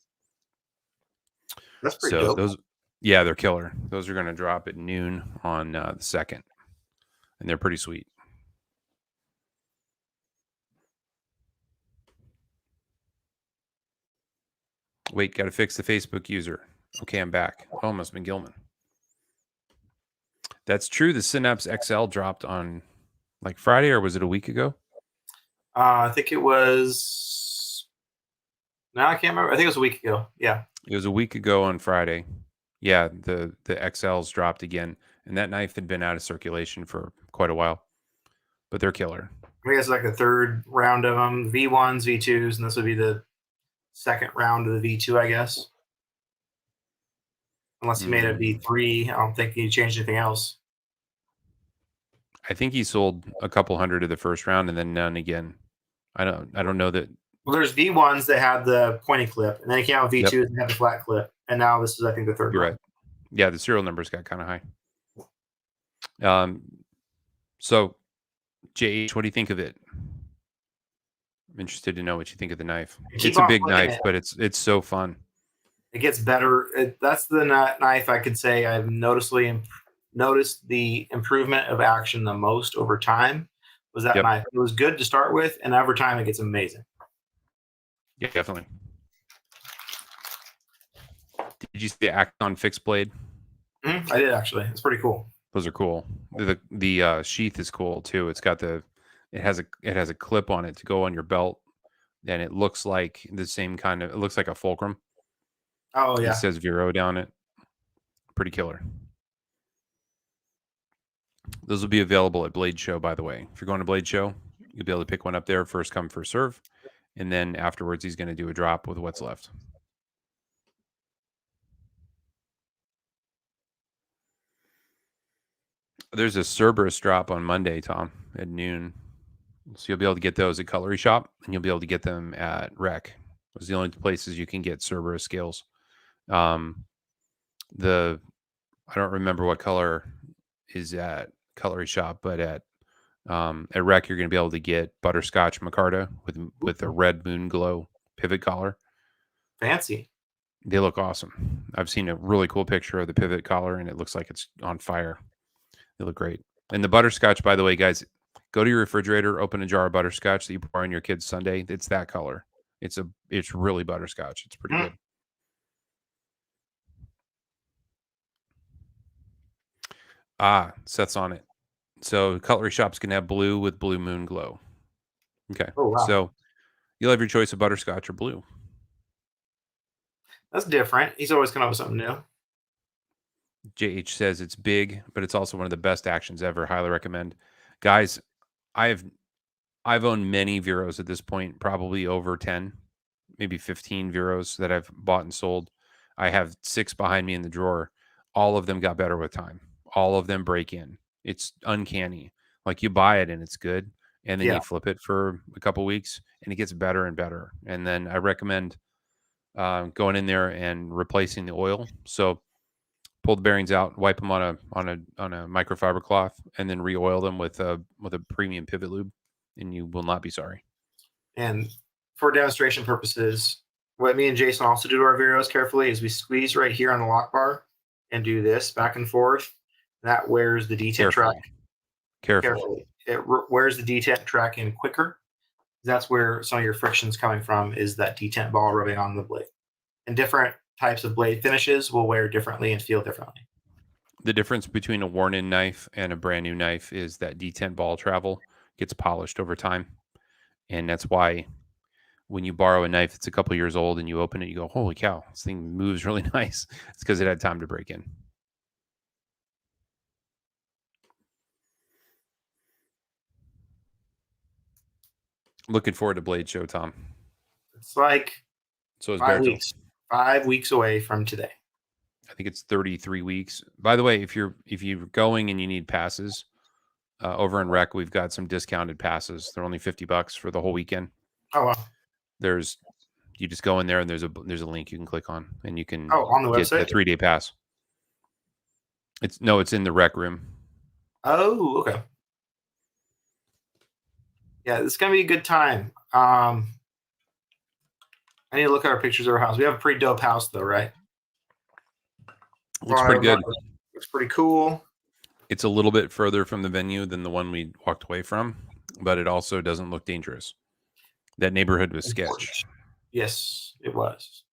[SPEAKER 2] That's pretty dope.
[SPEAKER 1] Yeah, they're killer. Those are going to drop at noon on the 2nd, and they're pretty sweet. Wait, got to fix the Facebook user. Okay, I'm back. Oh, must have been Gilman. That's true. The Synapse XL dropped on like Friday, or was it a week ago?
[SPEAKER 2] I think it was. No, I can't remember. I think it was a week ago. Yeah,
[SPEAKER 1] it was a week ago on Friday. Yeah, the XLs dropped again, and that knife had been out of circulation for quite a while, but they're killer.
[SPEAKER 2] I guess like the third round of them, V1s, V2s, and this would be the second round of the V2, I guess. Unless he made a V3, I don't think he changed anything else.
[SPEAKER 1] I think he sold a couple hundred of the first round and then none again. I don't know that.
[SPEAKER 2] Well, there's V1s that had the pointy clip, and then he came out with V2s and had the flat clip, and now this is, I think, the third.
[SPEAKER 1] You're right. Yeah, the serial numbers got kind of high. So, JH, what do you think of it? I'm interested to know what you think of the knife. It's a big knife, but it's so fun.
[SPEAKER 2] It gets better. That's the knife I could say I've noticed the improvement of action the most over time. Was that knife? It was good to start with, and over time it gets amazing.
[SPEAKER 1] Yeah, definitely. Did you see the Acton fixed blade?
[SPEAKER 2] I did actually. It's pretty cool.
[SPEAKER 1] Those are cool. The sheath is cool too. It has a clip on it to go on your belt, and it looks like the same kind of. It looks like a fulcrum.
[SPEAKER 2] Oh yeah.
[SPEAKER 1] It says Vero down it. Pretty killer. Those will be available at Blade Show, by the way. If you're going to Blade Show, you'll be able to pick one up there. First come, first serve, and then afterwards he's going to do a drop with what's left. There's a Cerberus drop on Monday, Tom, at noon. So you'll be able to get those at Cutlery Shop, and you'll be able to get them at Rec. Those are the only places you can get Cerberus scales. I don't remember what color is at Cutlery Shop, but at Rec you're going to be able to get butterscotch micarta with a red moon glow pivot collar.
[SPEAKER 2] Fancy.
[SPEAKER 1] They look awesome. I've seen a really cool picture of the pivot collar, and it looks like it's on fire. They look great. And the butterscotch, by the way, guys, go to your refrigerator, open a jar of butterscotch that you pour on your kid's sundae. It's that color. It's really butterscotch. It's pretty good. Seth's on it. So Cutlery Shop's gonna have blue with blue moon glow. Okay.
[SPEAKER 2] Oh, wow.
[SPEAKER 1] So you'll have your choice of butterscotch or blue.
[SPEAKER 2] That's different. He's always coming up with something new.
[SPEAKER 1] JH says it's big, but it's also one of the best actions ever. Highly recommend. Guys, I've owned many Viros at this point, probably over 10, maybe 15 Viros that I've bought and sold. I have 6 behind me in the drawer. All of them got better with time. All of them break in. It's uncanny. Like you buy it and it's good, and then
[SPEAKER 2] Yeah.
[SPEAKER 1] you flip it for a couple weeks and it gets better and better. And then I recommend going in there and replacing the oil. So pull the bearings out, wipe them on a microfiber cloth, and then re-oil them with a premium pivot lube, and you will not be sorry.
[SPEAKER 2] And for demonstration purposes, what me and Jason also do to our Viros carefully is we squeeze right here on the lock bar and do this back and forth. That wears the detent track carefully. It wears the detent track in quicker. That's where some of your friction's coming from, is that detent ball rubbing on the blade. And different types of blade finishes will wear differently and feel differently.
[SPEAKER 1] The difference between a worn-in knife and a brand new knife is that detent ball travel gets polished over time, and that's why when you borrow a knife that's a couple years old and you open it, you go, "Holy cow, this thing moves really nice." It's because it had time to break in. Looking forward to Blade Show, Tom.
[SPEAKER 2] It's like
[SPEAKER 1] So is
[SPEAKER 2] 5
[SPEAKER 1] Beartail.
[SPEAKER 2] weeks. 5 weeks away from today.
[SPEAKER 1] I think it's 33 weeks. By the way, if you're going and you need passes, over in Rec, we've got some discounted passes. They're only $50 for the whole weekend.
[SPEAKER 2] Oh, wow.
[SPEAKER 1] You just go in there and there's a link you can click on and you can
[SPEAKER 2] on the
[SPEAKER 1] get
[SPEAKER 2] website?
[SPEAKER 1] a 3-day pass. It's in the Rec room.
[SPEAKER 2] Oh, okay. Yeah, it's gonna be a good time. I need to look at our pictures of our house. We have a pretty dope house, though, right?
[SPEAKER 1] Looks pretty good.
[SPEAKER 2] Looks pretty cool.
[SPEAKER 1] It's a little bit further from the venue than the one we walked away from, but it also doesn't look dangerous. That neighborhood was sketch.
[SPEAKER 2] Yes, it was.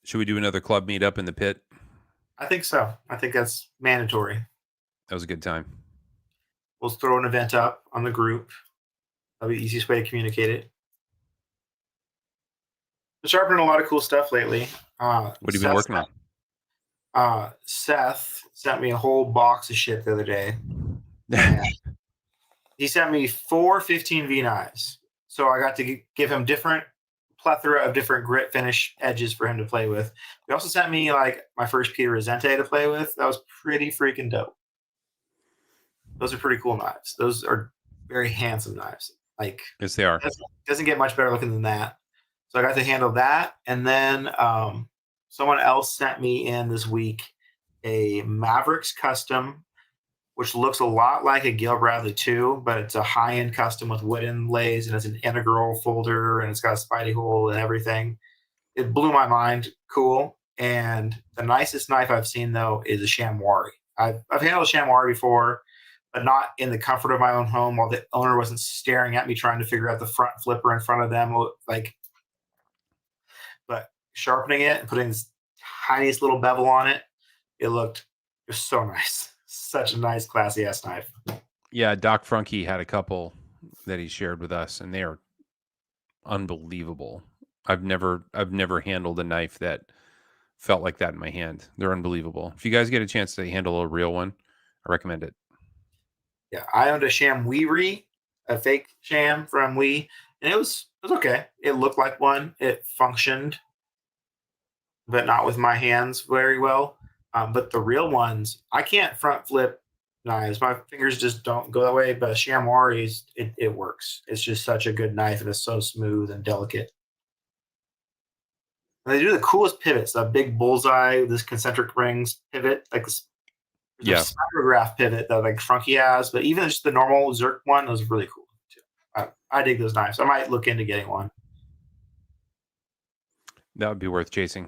[SPEAKER 1] Should we do another club meetup in the pit?
[SPEAKER 2] I think so. I think that's mandatory.
[SPEAKER 1] That was a good time.
[SPEAKER 2] We'll throw an event up on the group. That'll be the easiest way to communicate it. Been sharpening a lot of cool stuff lately.
[SPEAKER 1] What have you been working on?
[SPEAKER 2] Seth sent me a whole box of shit the other day. He sent me 4 15V knives. So I got to give him different plethora of different grit finish edges for him to play with. He also sent me like my first Peter Resente to play with. That was pretty freaking dope. Those are pretty cool knives. Those are very handsome knives. Like,
[SPEAKER 1] yes, they are.
[SPEAKER 2] Doesn't get much better looking than that. So I got to handle that. And then someone else sent me in this week a Mavericks custom, which looks a lot like a Gil Bradley 2, but it's a high-end custom with wood inlays, and it's an integral folder, and it's got a spidey hole and everything. It blew my mind. Cool. And the nicest knife I've seen, though, is a chamois. I've handled a chamois before, but not in the comfort of my own home while the owner wasn't staring at me trying to figure out the front flipper in front of them. But sharpening it and putting this tiniest little bevel on it, it looked just so nice. Such a nice, classy ass knife.
[SPEAKER 1] Yeah, Doc Frunke had a couple that he shared with us, and they are unbelievable. I've never handled a knife that felt like that in my hand. They're unbelievable. If you guys get a chance to handle a real one, I recommend it.
[SPEAKER 2] Yeah, I owned a Sham a fake Sham from Wii, and it was okay. It looked like one. It functioned, but not with my hands very well. But the real ones, I can't front flip knives. My fingers just don't go that way. But chamois, it works. It's just such a good knife, and it's so smooth and delicate. And they do the coolest pivots. That big bullseye, this concentric rings pivot, like this.
[SPEAKER 1] Yeah,
[SPEAKER 2] spirograph pivot that like Frunke has, but even just the normal Zerk one, those are really cool too. I dig those knives. I might look into getting one.
[SPEAKER 1] that would be worth chasing.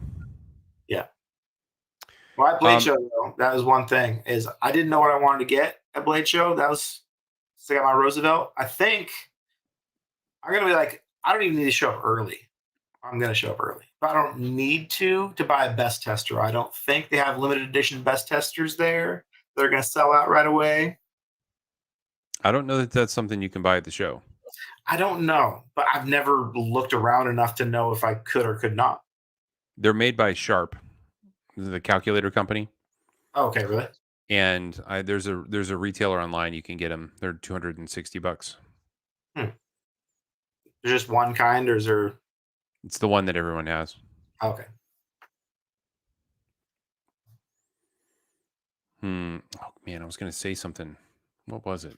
[SPEAKER 2] Yeah. Well, at Blade Show, though, that was one thing, is I didn't know what I wanted to get at Blade Show. That was, so I got my Roosevelt. I think I'm going to be like, I don't even need to show up early. I'm going to show up early. But I don't need to buy a best tester. I don't think they have limited edition best testers there. They're going to sell out right away.
[SPEAKER 1] I don't know that that's something you can buy at the show.
[SPEAKER 2] I don't know, but I've never looked around enough to know if I could or could not.
[SPEAKER 1] They're made by Sharp, the calculator company,
[SPEAKER 2] Oh, okay, really?
[SPEAKER 1] and there's a retailer online you can get them. They're $260.
[SPEAKER 2] Hmm. There's just one kind, or is there?
[SPEAKER 1] It's the one that everyone has.
[SPEAKER 2] Okay.
[SPEAKER 1] Oh man, I was gonna say something. What was it?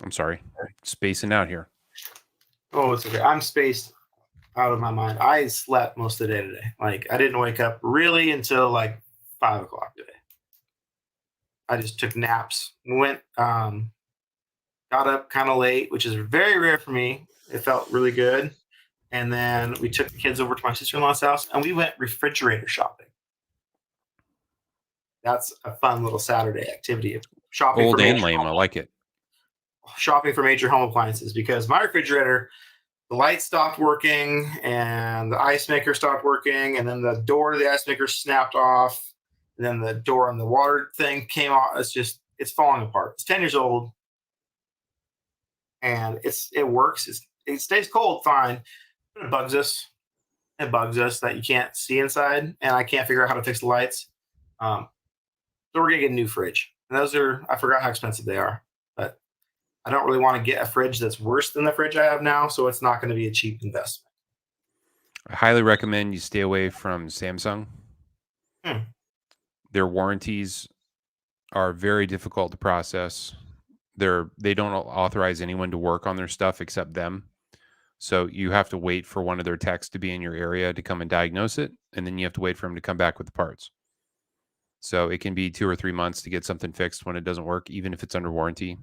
[SPEAKER 1] I'm sorry. Spacing out here.
[SPEAKER 2] Oh, it's okay. I'm spaced out of my mind. I slept most of the day today. Like I didn't wake up really until like 5 o'clock today. I just took naps. Got up kind of late, which is very rare for me. It felt really good. And then we took the kids over to my sister-in-law's house and we went refrigerator shopping. That's a fun little Saturday activity. Shopping for
[SPEAKER 1] Old and
[SPEAKER 2] major
[SPEAKER 1] lame. I like it.
[SPEAKER 2] home appliances because my refrigerator, the light stopped working and the ice maker stopped working, and then the door to the ice maker snapped off, and then the door on the water thing came off. It's falling apart. It's 10 years old, and it works. It stays cold fine, but it bugs us. It bugs us that you can't see inside, and I can't figure out how to fix the lights. So we're gonna get a new fridge, and I forgot how expensive they are, but I don't really want to get a fridge that's worse than the fridge I have now, so it's not going to be a cheap investment.
[SPEAKER 1] I highly recommend you stay away from Samsung. Their warranties are very difficult to process. They don't authorize anyone to work on their stuff except them. So you have to wait for one of their techs to be in your area to come and diagnose it, and then you have to wait for them to come back with the parts. So it can be 2 or 3 months to get something fixed when it doesn't work, even if it's under warranty.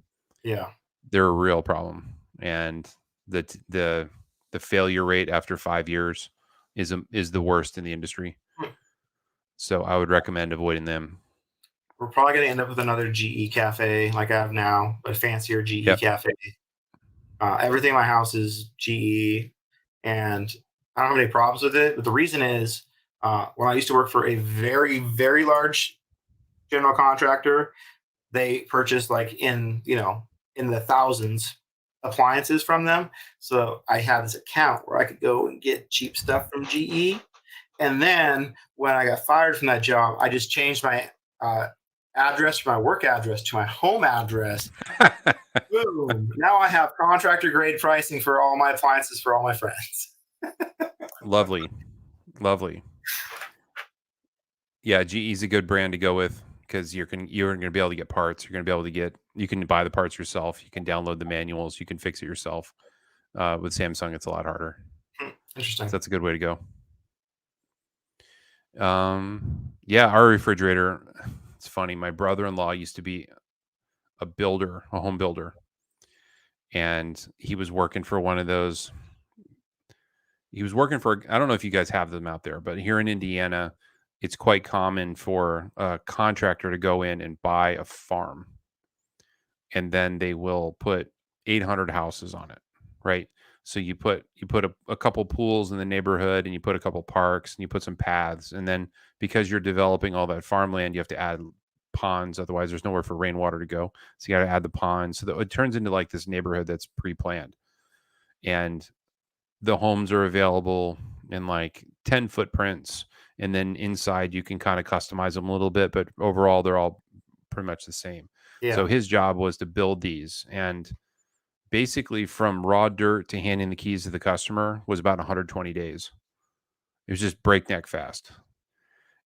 [SPEAKER 2] Yeah.
[SPEAKER 1] They're a real problem, and the failure rate after 5 years is the worst in the industry. So I would recommend avoiding them.
[SPEAKER 2] We're probably going to end up with another GE cafe like I have now, a fancier GE cafe. Everything in my house is GE, and I don't have any problems with it. But the reason is when I used to work for a very, very large general contractor, they purchased like in the thousands appliances from them. So I had this account where I could go and get cheap stuff from GE. And then when I got fired from that job, I just changed my address from my work address to my home address. Boom. Now I have contractor grade pricing for all my appliances for all my friends.
[SPEAKER 1] Lovely. Yeah, GE's a good brand to go with because you're going to be able to get parts. You're going to be able to you can buy the parts yourself. You can download the manuals. You can fix it yourself. With Samsung, it's a lot harder.
[SPEAKER 2] Interesting.
[SPEAKER 1] So that's a good way to go. Yeah, our refrigerator. It's funny. My brother-in-law used to be a home builder, and he was working for one of those. He was working for. I don't know if you guys have them out there, but here in Indiana, it's quite common for a contractor to go in and buy a farm, and then they will put 800 houses on it, right? So you put a couple pools in the neighborhood, and you put a couple parks, and you put some paths, and then because you're developing all that farmland, you have to add ponds. Otherwise, there's nowhere for rainwater to go. So you got to add the ponds. So that it turns into like this neighborhood that's pre-planned, and the homes are available in like 10 footprints, and then inside you can kind of customize them a little bit, but overall they're all pretty much the same.
[SPEAKER 2] Yeah.
[SPEAKER 1] So his job was to build these, and basically from raw dirt to handing the keys to the customer was about 120 days. It was just breakneck fast.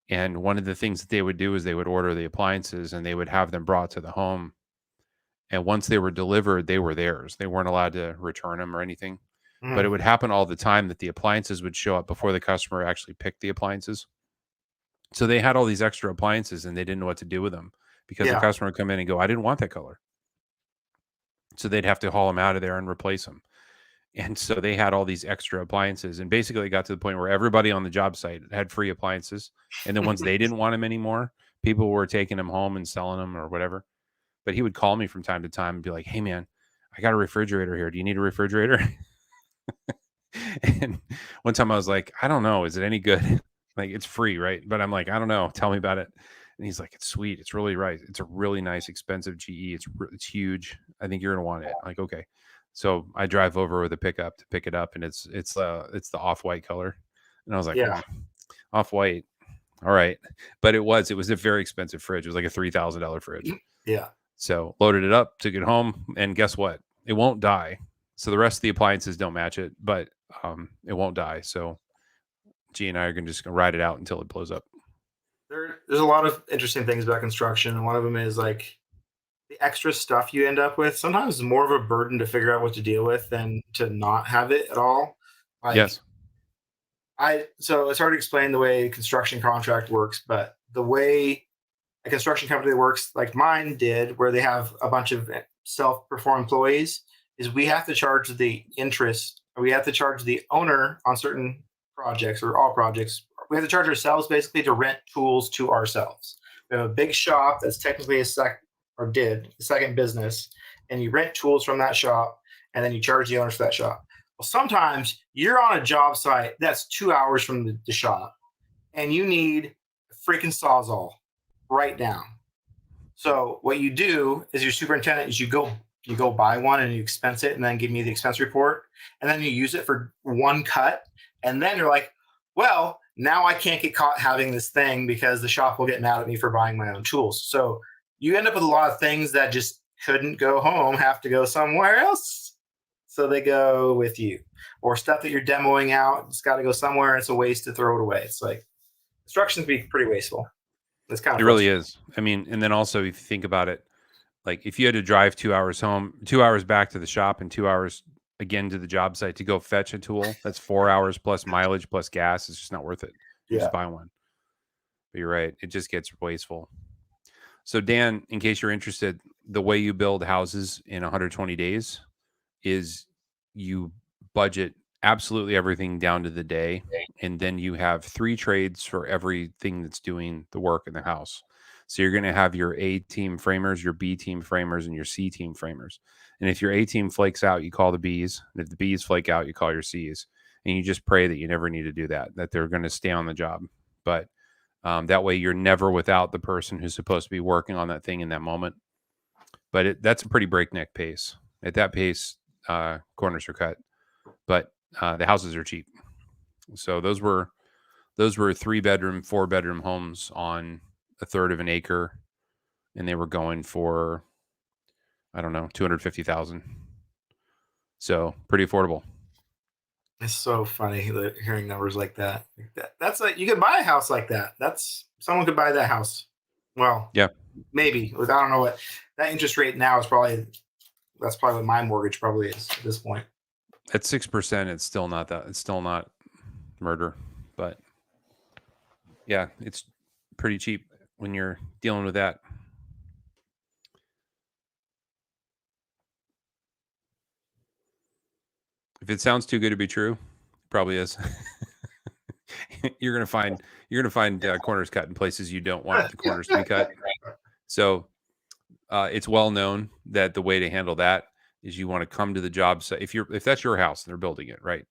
[SPEAKER 1] And one of the things that they would do is they would order the appliances and they would have them brought to the home. And once they were delivered, they were theirs. They weren't allowed to return them or anything. But it would happen all the time that the appliances would show up before the customer actually picked the appliances. So they had all these extra appliances and they didn't know what to do with them because the customer would come in and go, I didn't want that color. So they'd have to haul them out of there and replace them. And so they had all these extra appliances, and basically it got to the point where everybody on the job site had free appliances. And then once they didn't want them anymore, people were taking them home and selling them or whatever. But he would call me from time to time and be like, hey man, I got a refrigerator here. Do you need a refrigerator? And one time I was like, I don't know. Is it any good? Like, it's free, right? But I'm like, I don't know. Tell me about it. And he's like, it's sweet. It's really right. It's a really nice, expensive GE. It's huge. I think you're gonna want it. I'm like, okay. So I drive over with a pickup to pick it up, and it's the off white color, and I was like,
[SPEAKER 2] Yeah.
[SPEAKER 1] off white. All right, but it was a very expensive fridge. It was like a $3,000 fridge.
[SPEAKER 2] Yeah.
[SPEAKER 1] So loaded it up, took it home, and guess what? It won't die. So the rest of the appliances don't match it, but it won't die. So G and I are just gonna ride it out until it blows up.
[SPEAKER 2] There's a lot of interesting things about construction, and one of them is like the extra stuff you end up with. Sometimes it's more of a burden to figure out what to deal with than to not have it at all. Like
[SPEAKER 1] Yes.
[SPEAKER 2] so it's hard to explain the way construction contract works, but the way a construction company works, like mine did, where they have a bunch of self-perform employees, is we have to charge the interest. We have to charge the owner on certain projects or all projects. We have to charge ourselves basically to rent tools to ourselves. We have a big shop that's technically a second business, and you rent tools from that shop, and then you charge the owners for that shop. Well, sometimes you're on a job site that's 2 hours from the shop, and you need a freaking sawzall right now. So what you do is your superintendent is you go buy one and you expense it and then give me the expense report, and then you use it for one cut, and then you're like, well, now I can't get caught having this thing because the shop will get mad at me for buying my own tools. So you end up with a lot of things that just couldn't go home, have to go somewhere else. So they go with you. Or stuff that you're demoing out, it's got to go somewhere. It's a waste to throw it away. It's like construction can be pretty wasteful. It's kind of
[SPEAKER 1] It really is. I mean, and then also if you think about it, like if you had to drive 2 hours home, 2 hours back to the shop, and 2 hours again to the job site to go fetch a tool, that's 4 hours plus mileage plus gas. It's just not worth it. You
[SPEAKER 2] Yeah.
[SPEAKER 1] just buy one. But you're right. It just gets wasteful. So Dan, in case you're interested, the way you build houses in 120 days is you budget absolutely everything down to the day, and then you have 3 trades for everything that's doing the work in the house. So you're going to have your A team framers, your B team framers, and your C team framers. And if your A team flakes out, you call the Bs. And if the Bs flake out, you call your Cs. And you just pray that you never need to do that, that they're going to stay on the job. But that way you're never without the person who's supposed to be working on that thing in that moment. But that's a pretty breakneck pace. At that pace, corners are cut, but the houses are cheap. So those were 3-bedroom, 4-bedroom homes on a third of an acre, and they were going for, I don't know, 250,000. So pretty affordable.
[SPEAKER 2] It's so funny hearing numbers like that. That's like you could buy a house like that. That's someone could buy that house. Well,
[SPEAKER 1] Yeah,
[SPEAKER 2] maybe I don't know what that interest rate now is. Probably that's probably what my mortgage probably is at this point.
[SPEAKER 1] at 6%, it's still not that. It's still not murder, but yeah, it's pretty cheap when you're dealing with that. If it sounds too good to be true, it probably is. You're gonna find corners cut in places you don't want the corners to be cut. So it's well known that the way to handle that is you want to come to the job site. If that's your house and they're building it, right?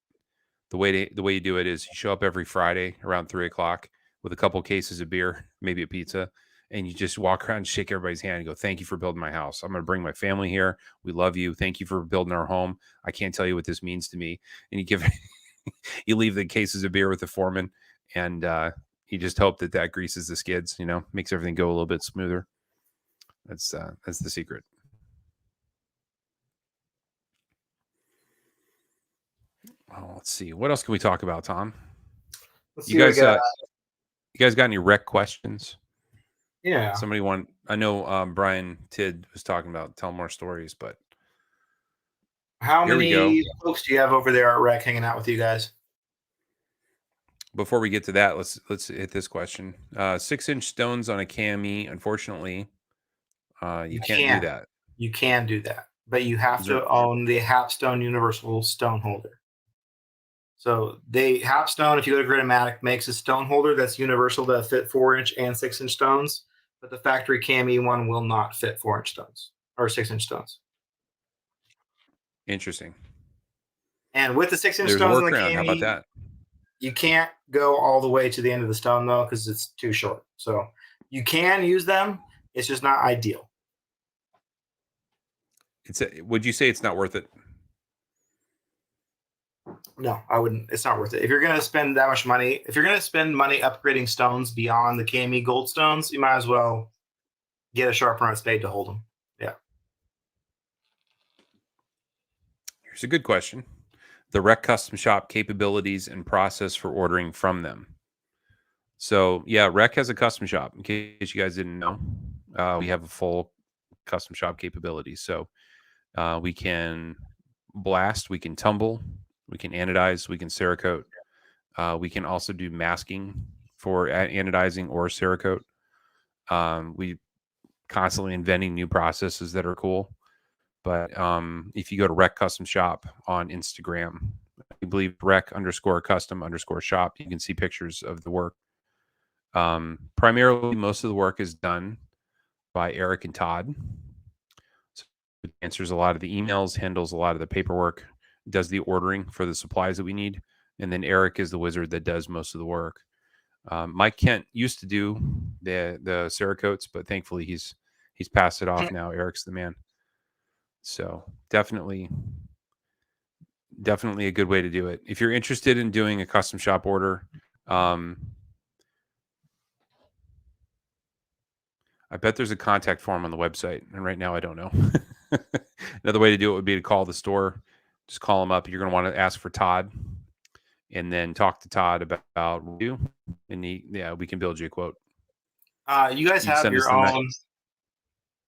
[SPEAKER 1] The way you do it is you show up every Friday around 3:00 with a couple cases of beer, maybe a pizza, and you just walk around and shake everybody's hand and go, "Thank you for building my house. I'm going to bring my family here. We love you. Thank you for building our home. I can't tell you what this means to me." And you give you leave the cases of beer with the foreman, and you just hope that greases the skids. Makes everything go a little bit smoother. That's the secret. Oh, let's see. What else can we talk about, Tom? You guys got any rec questions?
[SPEAKER 2] Yeah.
[SPEAKER 1] Somebody I know Brian Tidd was talking about tell more stories, but
[SPEAKER 2] how
[SPEAKER 1] here we
[SPEAKER 2] many
[SPEAKER 1] go.
[SPEAKER 2] folks do you have over there at rec hanging out with you guys?
[SPEAKER 1] Before we get to that, let's hit this question. 6-inch stones on a KME. Unfortunately, you can't do that.
[SPEAKER 2] You can do that, but you have to own the Hapstone Universal Stone Holder. So Hapstone, if you go to Gritomatic, makes a stone holder that's universal to fit 4-inch and 6-inch stones, but the factory KME one will not fit 4-inch stones or 6-inch stones.
[SPEAKER 1] Interesting.
[SPEAKER 2] And with the 6-inch
[SPEAKER 1] There's
[SPEAKER 2] stones
[SPEAKER 1] a
[SPEAKER 2] on the
[SPEAKER 1] workaround.
[SPEAKER 2] KME,
[SPEAKER 1] How about that?
[SPEAKER 2] you can't go all the way to the end of the stone though because it's too short. So You can use them. It's just not ideal.
[SPEAKER 1] Would you say it's not worth it?
[SPEAKER 2] No, I wouldn't. It's not worth it. If you're going to spend that much money, if you're going to spend money upgrading stones beyond the KME gold stones, you might as well get a sharpener and a spade to hold them. Yeah.
[SPEAKER 1] Here's a good question. The Rec Custom Shop capabilities and process for ordering from them. So, yeah, Rec has a custom shop. In case you guys didn't know, we have a full custom shop capability. So, we can blast, we can tumble, we can anodize, we can Cerakote. We can also do masking for anodizing or Cerakote. We constantly inventing new processes that are cool. But if you go to Rec Custom Shop on Instagram, I believe rec_custom_shop, you can see pictures of the work. Primarily, most of the work is done by Eric and Todd. So it answers a lot of the emails, handles a lot of the paperwork, does the ordering for the supplies that we need. And then Eric is the wizard that does most of the work. Mike Kent used to do the Cerakotes, but thankfully he's passed it off now. Eric's the man. So definitely a good way to do it. If you're interested in doing a custom shop order, I bet there's a contact form on the website, and right now I don't know. Another way to do it would be to call the store. Just call them up. You're going to want to ask for Todd, and then talk to Todd about you, and we can build you a quote.
[SPEAKER 2] You guys have your own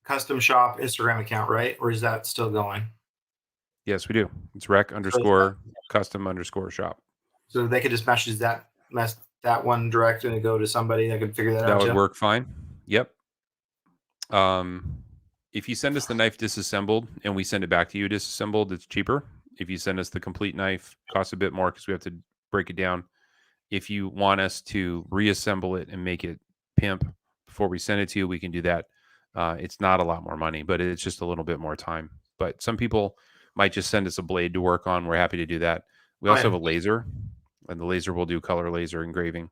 [SPEAKER 2] custom shop Instagram account, right? Or is that still going?
[SPEAKER 1] Yes, we do. It's rec_custom_shop.
[SPEAKER 2] So they could just message that one direct and go to somebody that could figure that out.
[SPEAKER 1] That would work fine. Yep. If you send us the knife disassembled and we send it back to you disassembled, it's cheaper. If you send us the complete knife, it costs a bit more because we have to break it down. If you want us to reassemble it and make it pimp before we send it to you, we can do that. It's not a lot more money, but it's just a little bit more time. But some people might just send us a blade to work on. We're happy to do that. We also have a laser, and the laser will do color laser engraving.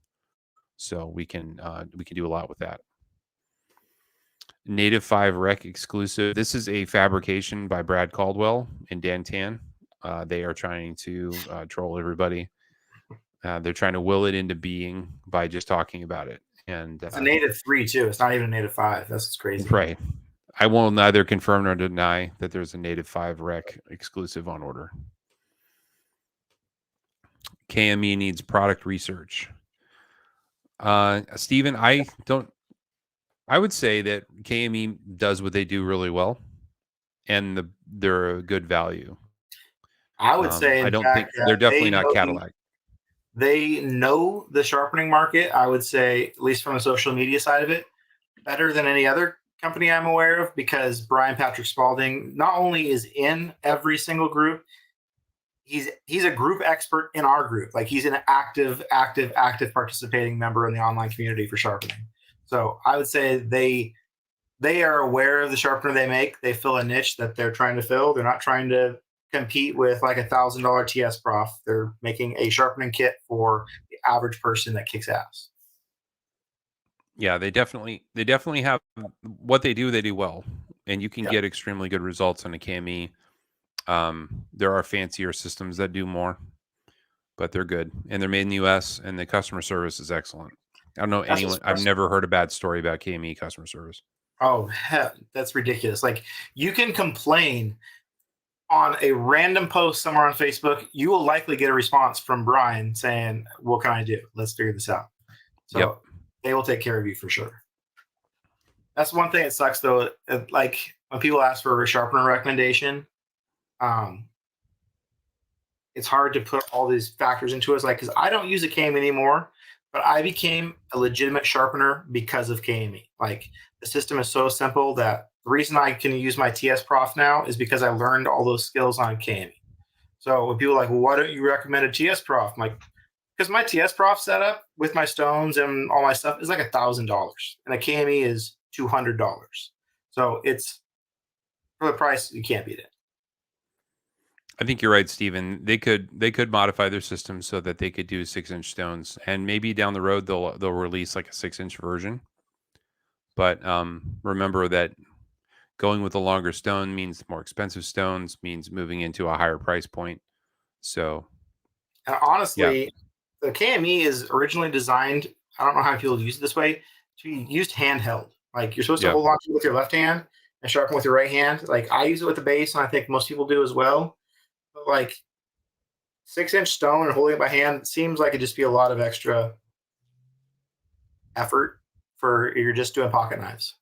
[SPEAKER 1] So we can do a lot with that. Native 5 Rec exclusive. This is a fabrication by Brad Caldwell and Dan Tan. They are trying to troll everybody. They're trying to will it into being by just talking about it. And
[SPEAKER 2] it's a native 3 too. It's not even a native 5. That's crazy.
[SPEAKER 1] Right. I will neither confirm nor deny that there's a native 5 Rec exclusive on order. KME needs product research. Steven, I would say that KME does what they do really well, and they're a good value.
[SPEAKER 2] I would say,
[SPEAKER 1] I don't think they're definitely not Cadillac.
[SPEAKER 2] They know the sharpening market, I would say, at least from the social media side of it, better than any other company I'm aware of, because Brian Patrick Spalding not only is in every single group, he's a group expert in our group. Like, he's an active participating member in the online community for sharpening. So I would say they are aware of the sharpener they make. They fill a niche that they're trying to fill. They're not trying to compete with like $1,000 TS prof. They're making a sharpening kit for the average person that kicks ass.
[SPEAKER 1] Yeah, they definitely have what they do. They do well, and you can get extremely good results on a KME. There are fancier systems that do more, but they're good, and they're made in the U.S. and the customer service is excellent. I don't know anyone. I've never heard a bad story about KME customer service.
[SPEAKER 2] Oh, hell, that's ridiculous. Like, you can complain on a random post somewhere on Facebook, you will likely get a response from Brian saying, "What can I do? Let's figure this out." So they will take care of you for sure. That's one thing that sucks though. Like, when people ask for a sharpener recommendation, it's hard to put all these factors into it. Like, because I don't use a KME anymore, but I became a legitimate sharpener because of KME. Like, the system is so simple that the reason I can use my TS Prof now is because I learned all those skills on KME. So when people are like, "Well, why don't you recommend a TS Prof?" I'm like, because my TS Prof setup with my stones and all my stuff is like $1,000, and a KME is $200. So it's, for the price, you can't beat it.
[SPEAKER 1] I think you're right, Steven. They could modify their system so that they could do 6-inch stones, and maybe down the road they'll release like a 6-inch version. But remember that going with a longer stone means more expensive stones, means moving into a higher price point. So
[SPEAKER 2] And
[SPEAKER 1] yeah,
[SPEAKER 2] honestly, the KME is originally designed. I don't know how people use it this way to be used handheld. Like you're supposed to
[SPEAKER 1] yeah.
[SPEAKER 2] hold on to it with your left hand and sharpen with your right hand. Like I use it with the base, and I think most people do as well. But like 6-inch stone and holding it by hand seems like it'd just be a lot of extra effort for if you're just doing pocket knives.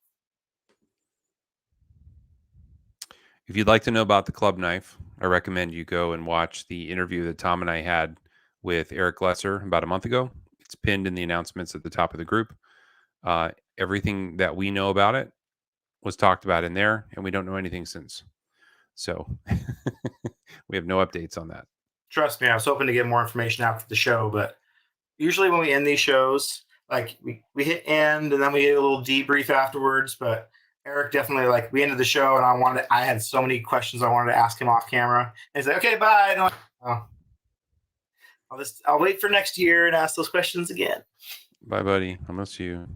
[SPEAKER 1] If you'd like to know about the club knife, I recommend you go and watch the interview that Tom and I had with Eric Lesser about a month ago. It's pinned in the announcements at the top of the group. Everything that we know about it was talked about in there, and we don't know anything since. So we have no updates on that.
[SPEAKER 2] Trust me, I was hoping to get more information after the show, but usually when we end these shows, like we hit end and then we get a little debrief afterwards. But Eric definitely like we ended the show and I had so many questions I wanted to ask him off camera. And he's like, okay, bye. And I'm like, oh, I'll wait for next year and ask those questions again.
[SPEAKER 1] Bye, buddy. I miss you.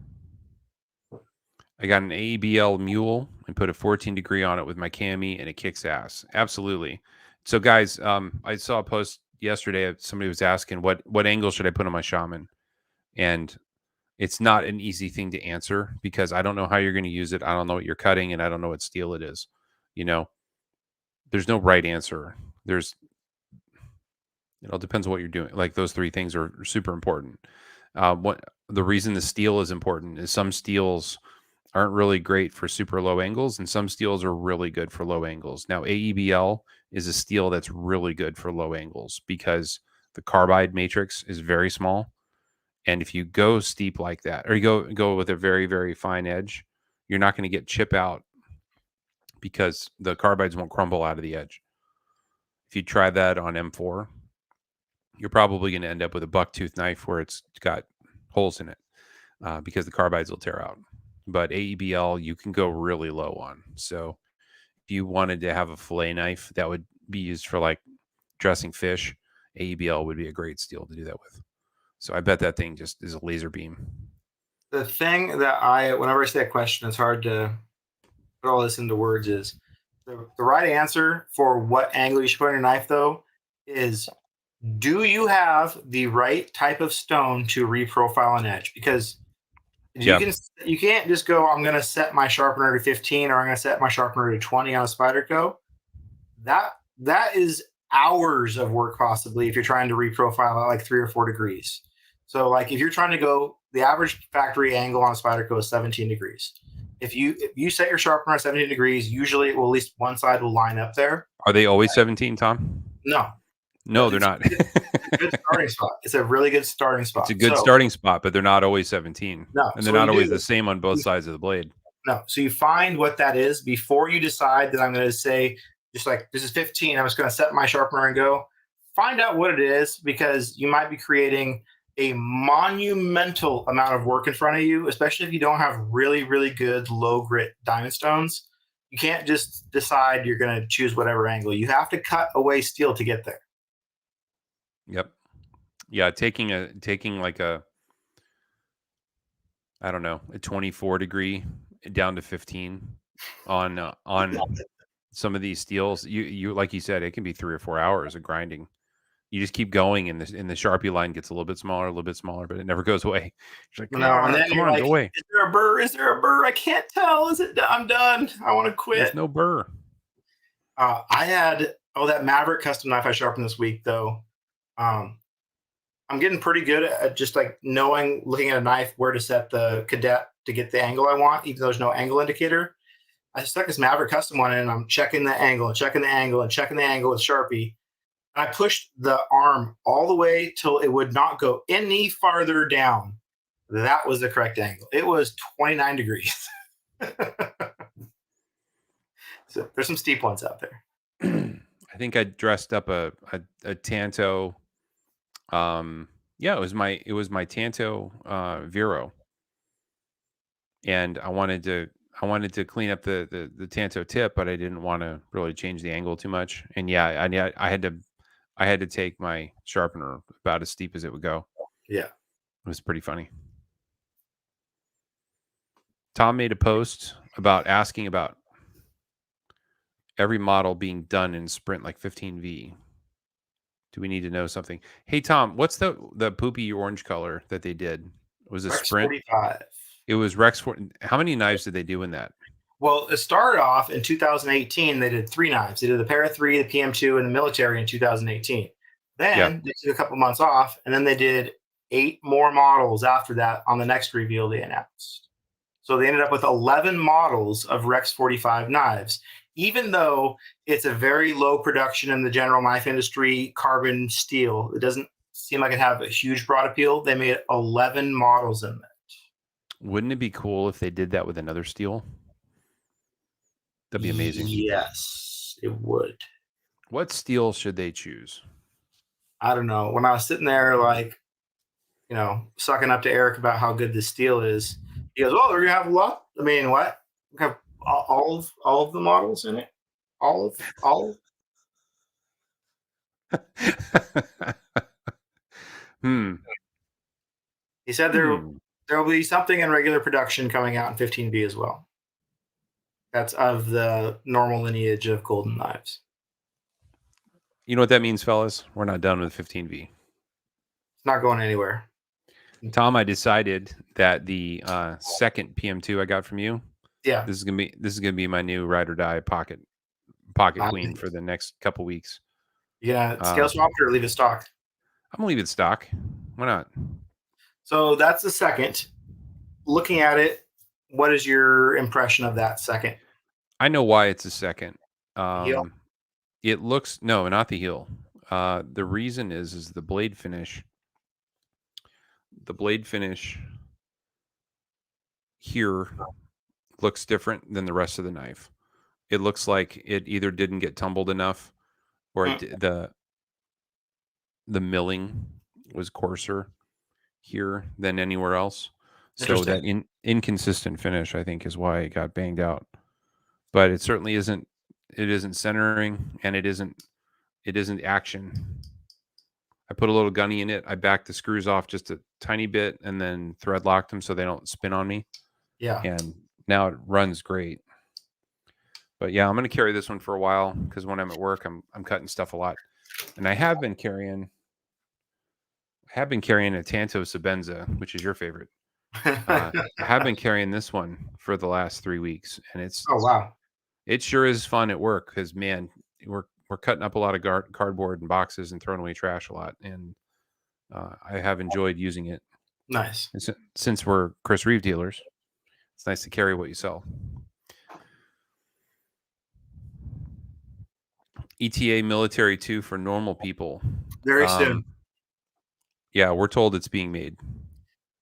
[SPEAKER 1] I got an ABL mule and put a 14 degree on it with my cami, and it kicks ass. Absolutely. So, guys, I saw a post yesterday. Somebody was asking what angle should I put on my shaman, and it's not an easy thing to answer because I don't know how you're going to use it. I don't know what you're cutting, and I don't know what steel it is. You know, there's no right answer. There's it all depends on what you're doing. Like those three things are super important. What the reason the steel is important is some steels aren't really great for super low angles, and some steels are really good for low angles. Now, AEBL is a steel that's really good for low angles because the carbide matrix is very small, and if you go steep like that, or you go with a very very fine edge, you're not going to get chip out because the carbides won't crumble out of the edge. If you try that on M4, you're probably going to end up with a bucktooth knife where it's got holes in it because the carbides will tear out. But AEBL, you can go really low on. So if you wanted to have a fillet knife that would be used for like dressing fish, AEBL would be a great steel to do that with. So I bet that thing just is a laser beam.
[SPEAKER 2] The thing that whenever I say a question, it's hard to put all this into words is the right answer for what angle you should put on your knife though is do you have the right type of stone to reprofile an edge? Because
[SPEAKER 1] Yeah.
[SPEAKER 2] you can't just go, I'm going to set my sharpener to 15 or I'm going to set my sharpener to 20 on a Spyderco. That is hours of work possibly if you're trying to reprofile at like 3 or 4 degrees. So like if you're trying to go, the average factory angle on a Spyderco is 17 degrees. If you set your sharpener at 17 degrees, usually it will at least one side will line up there.
[SPEAKER 1] Are they always 17, Tom?
[SPEAKER 2] No.
[SPEAKER 1] No, they're not.
[SPEAKER 2] It's a good starting spot. It's a really good starting spot.
[SPEAKER 1] It's a good starting spot, but they're not always 17.
[SPEAKER 2] No.
[SPEAKER 1] And they're not always the same on both sides of the blade.
[SPEAKER 2] No. So you find what that is before you decide that I'm going to say, just like, this is 15. I'm just going to set my sharpener and go. Find out what it is because you might be creating a monumental amount of work in front of you, especially if you don't have really, really good low grit diamond stones. You can't just decide you're going to choose whatever angle. You have to cut away steel to get there.
[SPEAKER 1] Yep. Yeah, taking like a I don't know, a 24 degree down to 15 on some of these steels. You like you said, it can be 3 or 4 hours of grinding. You just keep going, and the Sharpie line gets a little bit smaller, but it never goes away. You're like, come on, go away.
[SPEAKER 2] Is there a burr? Is there a burr? I can't tell. Is it? I'm done. I want to quit.
[SPEAKER 1] There's no burr.
[SPEAKER 2] I had that Maverick custom knife I sharpened this week though. I'm getting pretty good at just like knowing, looking at a knife, where to set the cadet to get the angle I want, even though there's no angle indicator. I stuck this Maverick custom one in, and I'm checking the angle and checking the angle and checking the angle with Sharpie. And I pushed the arm all the way till it would not go any farther down. That was the correct angle. It was 29 degrees. So there's some steep ones out there.
[SPEAKER 1] I think I dressed up a Tanto. Yeah, it was my Tanto Vero, and I wanted to clean up the Tanto tip, but I didn't want to really change the angle too much. And yeah, I had to take my sharpener about as steep as it would go.
[SPEAKER 2] Yeah,
[SPEAKER 1] it was pretty funny. Tom made a post about asking about every model being done in sprint like 15V. Do we need to know something? Hey Tom, what's the poopy orange color that they did? Was a
[SPEAKER 2] Rex
[SPEAKER 1] sprint?
[SPEAKER 2] 45.
[SPEAKER 1] It was Rex. How many knives did they do in that?
[SPEAKER 2] Well, it started off in 2018. They did 3 knives. They did the Para 3, the PM2, and the military in 2018.
[SPEAKER 1] Yeah.
[SPEAKER 2] Then they took a couple months off, and then they did 8 more models after that on the next reveal they announced. So they ended up with 11 models of Rex 45 knives. Even though it's a very low production in the general knife industry, carbon steel, it doesn't seem like it have a huge broad appeal. They made 11 models in it.
[SPEAKER 1] Wouldn't it be cool if they did that with another steel? That'd be amazing.
[SPEAKER 2] Yes, it would.
[SPEAKER 1] What steel should they choose?
[SPEAKER 2] I don't know. When I was sitting there, like, sucking up to Eric about how good this steel is, he goes, "Oh, they're gonna have a lot." I mean, what? We have all of the models in it. All.
[SPEAKER 1] Hmm.
[SPEAKER 2] He said there will be something in regular production coming out in 15B as well. That's of the normal lineage of golden knives.
[SPEAKER 1] You know what that means, fellas? We're not done with 15V.
[SPEAKER 2] It's not going anywhere.
[SPEAKER 1] Tom, I decided that the second PM2 I got from you,
[SPEAKER 2] Yeah.
[SPEAKER 1] this is gonna be my new ride or die pocket queen for the next couple weeks.
[SPEAKER 2] You gonna scale swap it or leave it stock?
[SPEAKER 1] I'm gonna leave it stock. Why not?
[SPEAKER 2] So that's the second. Looking at it, what is your impression of that second?
[SPEAKER 1] I know why it's a second.
[SPEAKER 2] Heel?
[SPEAKER 1] It looks no, not the heel. The reason is the blade finish. The blade finish here looks different than the rest of the knife. It looks like it either didn't get tumbled enough, or the milling was coarser here than anywhere else. So that inconsistent finish, I think, is why it got banged out. But it certainly isn't. It isn't centering, and it isn't action. I put a little gunny in it. I backed the screws off just a tiny bit, and then thread locked them so they don't spin on me.
[SPEAKER 2] Yeah.
[SPEAKER 1] And now it runs great. But yeah, I'm going to carry this one for a while because when I'm at work, I'm cutting stuff a lot, and I have been carrying a Tanto Sabenza, which is your favorite. I have been carrying this one for the last 3 weeks, and
[SPEAKER 2] oh wow,
[SPEAKER 1] it sure is fun at work because man, we're cutting up a lot of cardboard and boxes and throwing away trash a lot, and I have enjoyed using it.
[SPEAKER 2] Nice.
[SPEAKER 1] And since we're Chris Reeve dealers, it's nice to carry what you sell. ETA Military 2 for normal people.
[SPEAKER 2] Very soon.
[SPEAKER 1] Yeah, we're told it's being made.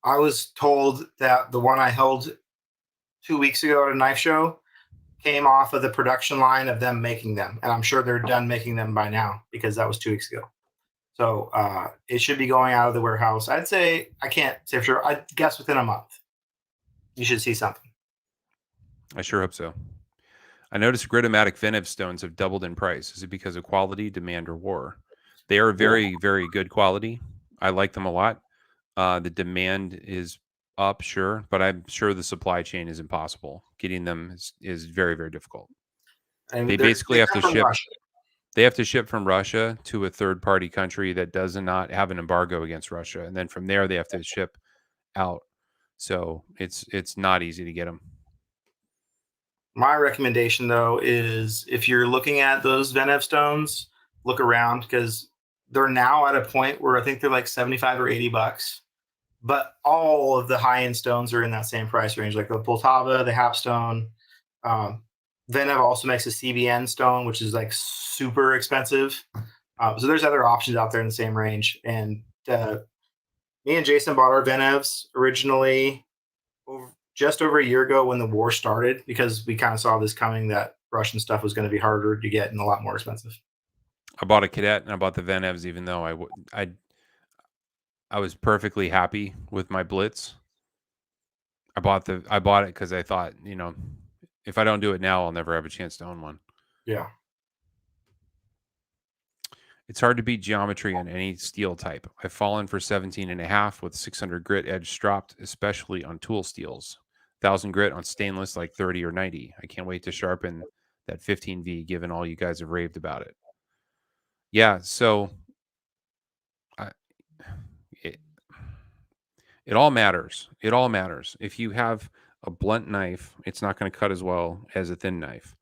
[SPEAKER 2] I was told that the one I held 2 weeks ago at a knife show came off of the production line of them making them. And I'm sure they're done making them by now because that was 2 weeks ago. So it should be going out of the warehouse. I'd say, I can't say for sure, I'd guess within a month. You should see something.
[SPEAKER 1] I sure hope so. I noticed Gritomatic Venev stones have doubled in price. Is it because of quality, demand, or war? They are very, very good quality. I like them a lot. The demand is up, sure, but I'm sure the supply chain is impossible. Getting them is very, very difficult. They basically have to ship. Russia. They have to ship from Russia to a third-party country that does not have an embargo against Russia, and then from there they have to ship out. So it's not easy to get them.
[SPEAKER 2] My recommendation, though, is if you're looking at those Venev stones, look around because they're now at a point where I think they're like 75 or 80 bucks. But all of the high-end stones are in that same price range, like the Poltava, the Hapstone. Venev also makes a CBN stone, which is like super expensive. So there's other options out there in the same range. And me and Jason bought our Venevs originally just over a year ago when the war started because we kind of saw this coming that Russian stuff was going to be harder to get and a lot more expensive.
[SPEAKER 1] I bought a Cadet and I bought the Venevs, even though I was perfectly happy with my Blitz. I bought it because I thought, if I don't do it now, I'll never have a chance to own one.
[SPEAKER 2] Yeah.
[SPEAKER 1] It's hard to beat geometry on any steel type. I've fallen for 17.5 with 600 grit edge stropped, especially on tool steels. 1000 grit on stainless, like 30 or 90. I can't wait to sharpen that 15V, given all you guys have raved about it. Yeah, so I, it, it all matters. It all matters. If you have a blunt knife, it's not going to cut as well as a thin knife.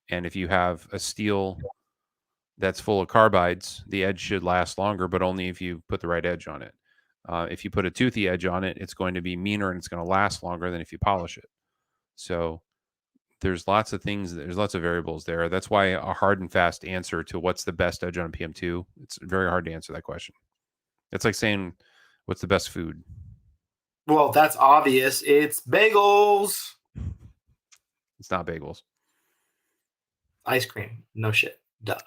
[SPEAKER 1] And if you have a steel that's full of carbides, the edge should last longer, but only if you put the right edge on it. If you put a toothy edge on it, it's going to be meaner and it's going to last longer than if you polish it. So there's lots of things, there's lots of variables there. That's why a hard and fast answer to what's the best edge on a PM2, it's very hard to answer that question. It's like saying, what's the best food?
[SPEAKER 2] Well, that's obvious. It's bagels.
[SPEAKER 1] It's not bagels.
[SPEAKER 2] Ice cream. No shit. Duh.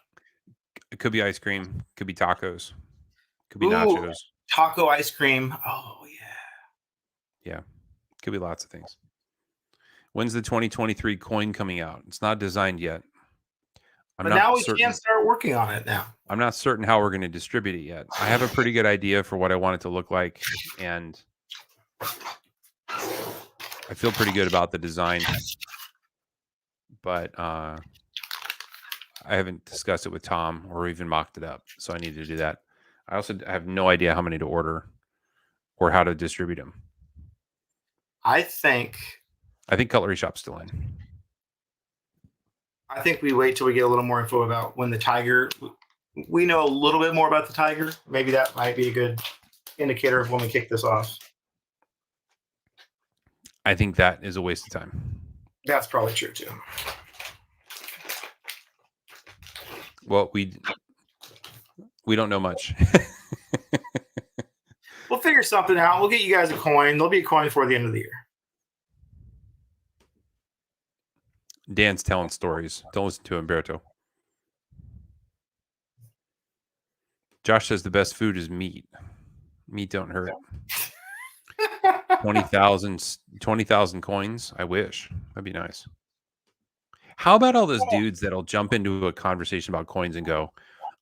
[SPEAKER 1] It could be ice cream, could be tacos, could be
[SPEAKER 2] Ooh,
[SPEAKER 1] nachos.
[SPEAKER 2] taco ice cream. Oh, yeah.
[SPEAKER 1] Yeah, could be lots of things. When's the 2023 coin coming out? It's not designed yet.
[SPEAKER 2] But now we can start working on it now.
[SPEAKER 1] I'm not certain how we're going to distribute it yet. I have a pretty good idea for what I want it to look like, and I feel pretty good about the design. But I haven't discussed it with Tom or even mocked it up, so I need to do that. I also have no idea how many to order or how to distribute them.
[SPEAKER 2] I think
[SPEAKER 1] Cutlery Shop's still in.
[SPEAKER 2] I think we wait till we get a little more info about when the Tiger. We know a little bit more about the Tiger. Maybe that might be a good indicator of when we kick this off.
[SPEAKER 1] I think that is a waste of time.
[SPEAKER 2] That's probably true too.
[SPEAKER 1] Well, we don't know much.
[SPEAKER 2] We'll figure something out. We'll get you guys a coin. There'll be a coin before the end of the year.
[SPEAKER 1] Dan's telling stories. Don't listen to Umberto. Josh says the best food is meat. Meat don't hurt. 20,000 coins. I wish. That'd be nice. How about all those dudes that'll jump into a conversation about coins and go,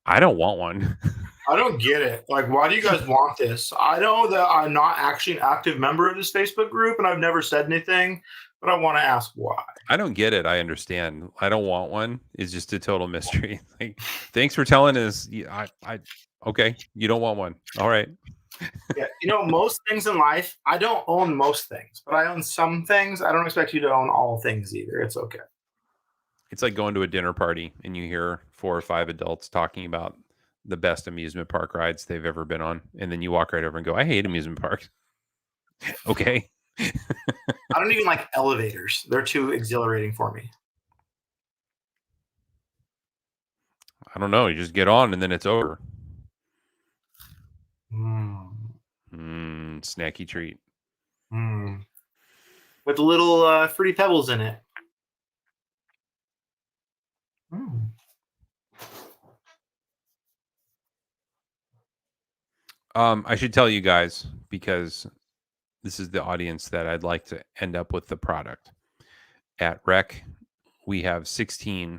[SPEAKER 1] I don't want one.
[SPEAKER 2] I don't get it. Like, why do you guys want this? I know that I'm not actually an active member of this Facebook group and I've never said anything, but I want to ask why.
[SPEAKER 1] I don't get it. I understand. I don't want one. It's just a total mystery. Like, thanks for telling us. Okay, you don't want one. All right.
[SPEAKER 2] Yeah, most things in life, I don't own most things, but I own some things. I don't expect you to own all things either. It's okay.
[SPEAKER 1] It's like going to a dinner party and you hear 4 or 5 adults talking about the best amusement park rides they've ever been on. And then you walk right over and go, I hate amusement parks. Okay.
[SPEAKER 2] I don't even like elevators. They're too exhilarating for me.
[SPEAKER 1] I don't know. You just get on and then it's over. Snacky treat.
[SPEAKER 2] With little fruity pebbles in it.
[SPEAKER 1] I should tell you guys, because this is the audience that I'd like to end up with the product. At Rec, we have 16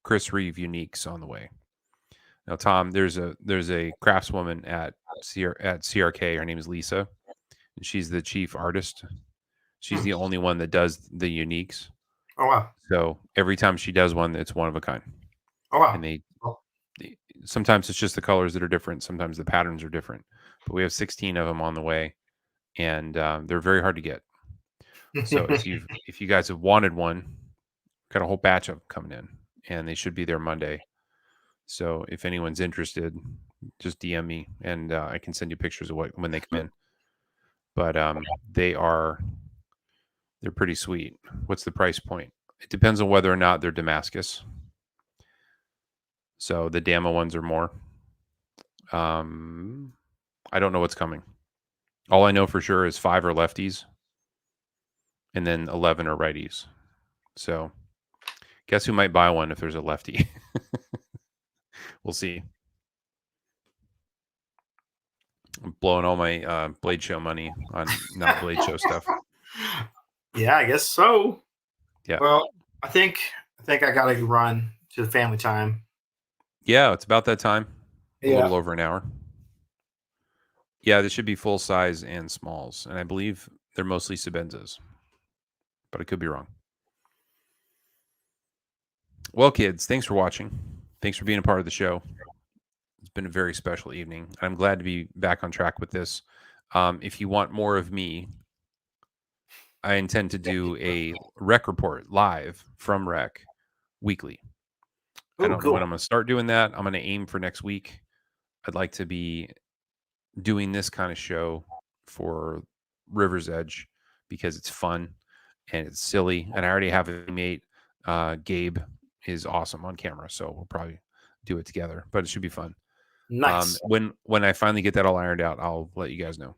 [SPEAKER 1] Chris Reeve uniques on the way. Now, Tom, there's a craftswoman at CRK. Her name is Lisa, and she's the chief artist. She's the only one that does the uniques.
[SPEAKER 2] Oh, wow.
[SPEAKER 1] So every time she does one, it's one of a kind.
[SPEAKER 2] Oh, wow.
[SPEAKER 1] And sometimes it's just the colors that are different. Sometimes the patterns are different. But we have 16 of them on the way, and they're very hard to get. So if you guys have wanted one, got a whole batch of them coming in, and they should be there Monday. So if anyone's interested, just DM me, and I can send you pictures of when they come in. But they're pretty sweet. What's the price point? It depends on whether or not they're Damascus. So the Dama ones are more. I don't know what's coming. All I know for sure is 5 are lefties, and then 11 are righties. So guess who might buy one if there's a lefty? We'll see. I'm blowing all my Blade Show money on not Blade Show stuff.
[SPEAKER 2] Yeah, I guess so.
[SPEAKER 1] Yeah.
[SPEAKER 2] Well, I think I gotta run to the family time.
[SPEAKER 1] Yeah, it's about that time. A
[SPEAKER 2] Yeah.
[SPEAKER 1] little over an hour. Yeah, this should be full size and smalls, and I believe they're mostly Sebenzas. but I could be wrong. Well, kids, thanks for watching. Thanks for being a part of the show. It's been a very special evening. I'm glad to be back on track with this. If you want more of me, I intend to do a rec report live from rec weekly. I don't know when I'm going to start doing that. I'm going to aim for next week. I'd like to be doing this kind of show for River's Edge because it's fun and it's silly. And I already have a mate. Gabe is awesome on camera, so we'll probably do it together, but it should be fun.
[SPEAKER 2] Nice.
[SPEAKER 1] When I finally get that all ironed out, I'll let you guys know.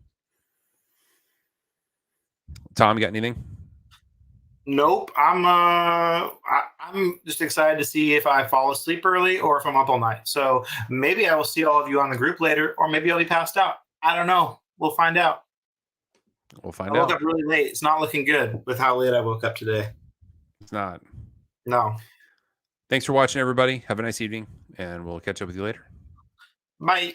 [SPEAKER 1] Tom, you got anything?
[SPEAKER 2] Nope. I'm just excited to see if I fall asleep early or if I'm up all night. So maybe I will see all of you on the group later, or maybe I'll be passed out. I don't know. We'll find out.
[SPEAKER 1] We'll find
[SPEAKER 2] out. I woke up really late. It's not looking good with how late I woke up today.
[SPEAKER 1] It's not.
[SPEAKER 2] No.
[SPEAKER 1] Thanks for watching, everybody. Have a nice evening, and we'll catch up with you later.
[SPEAKER 2] Bye.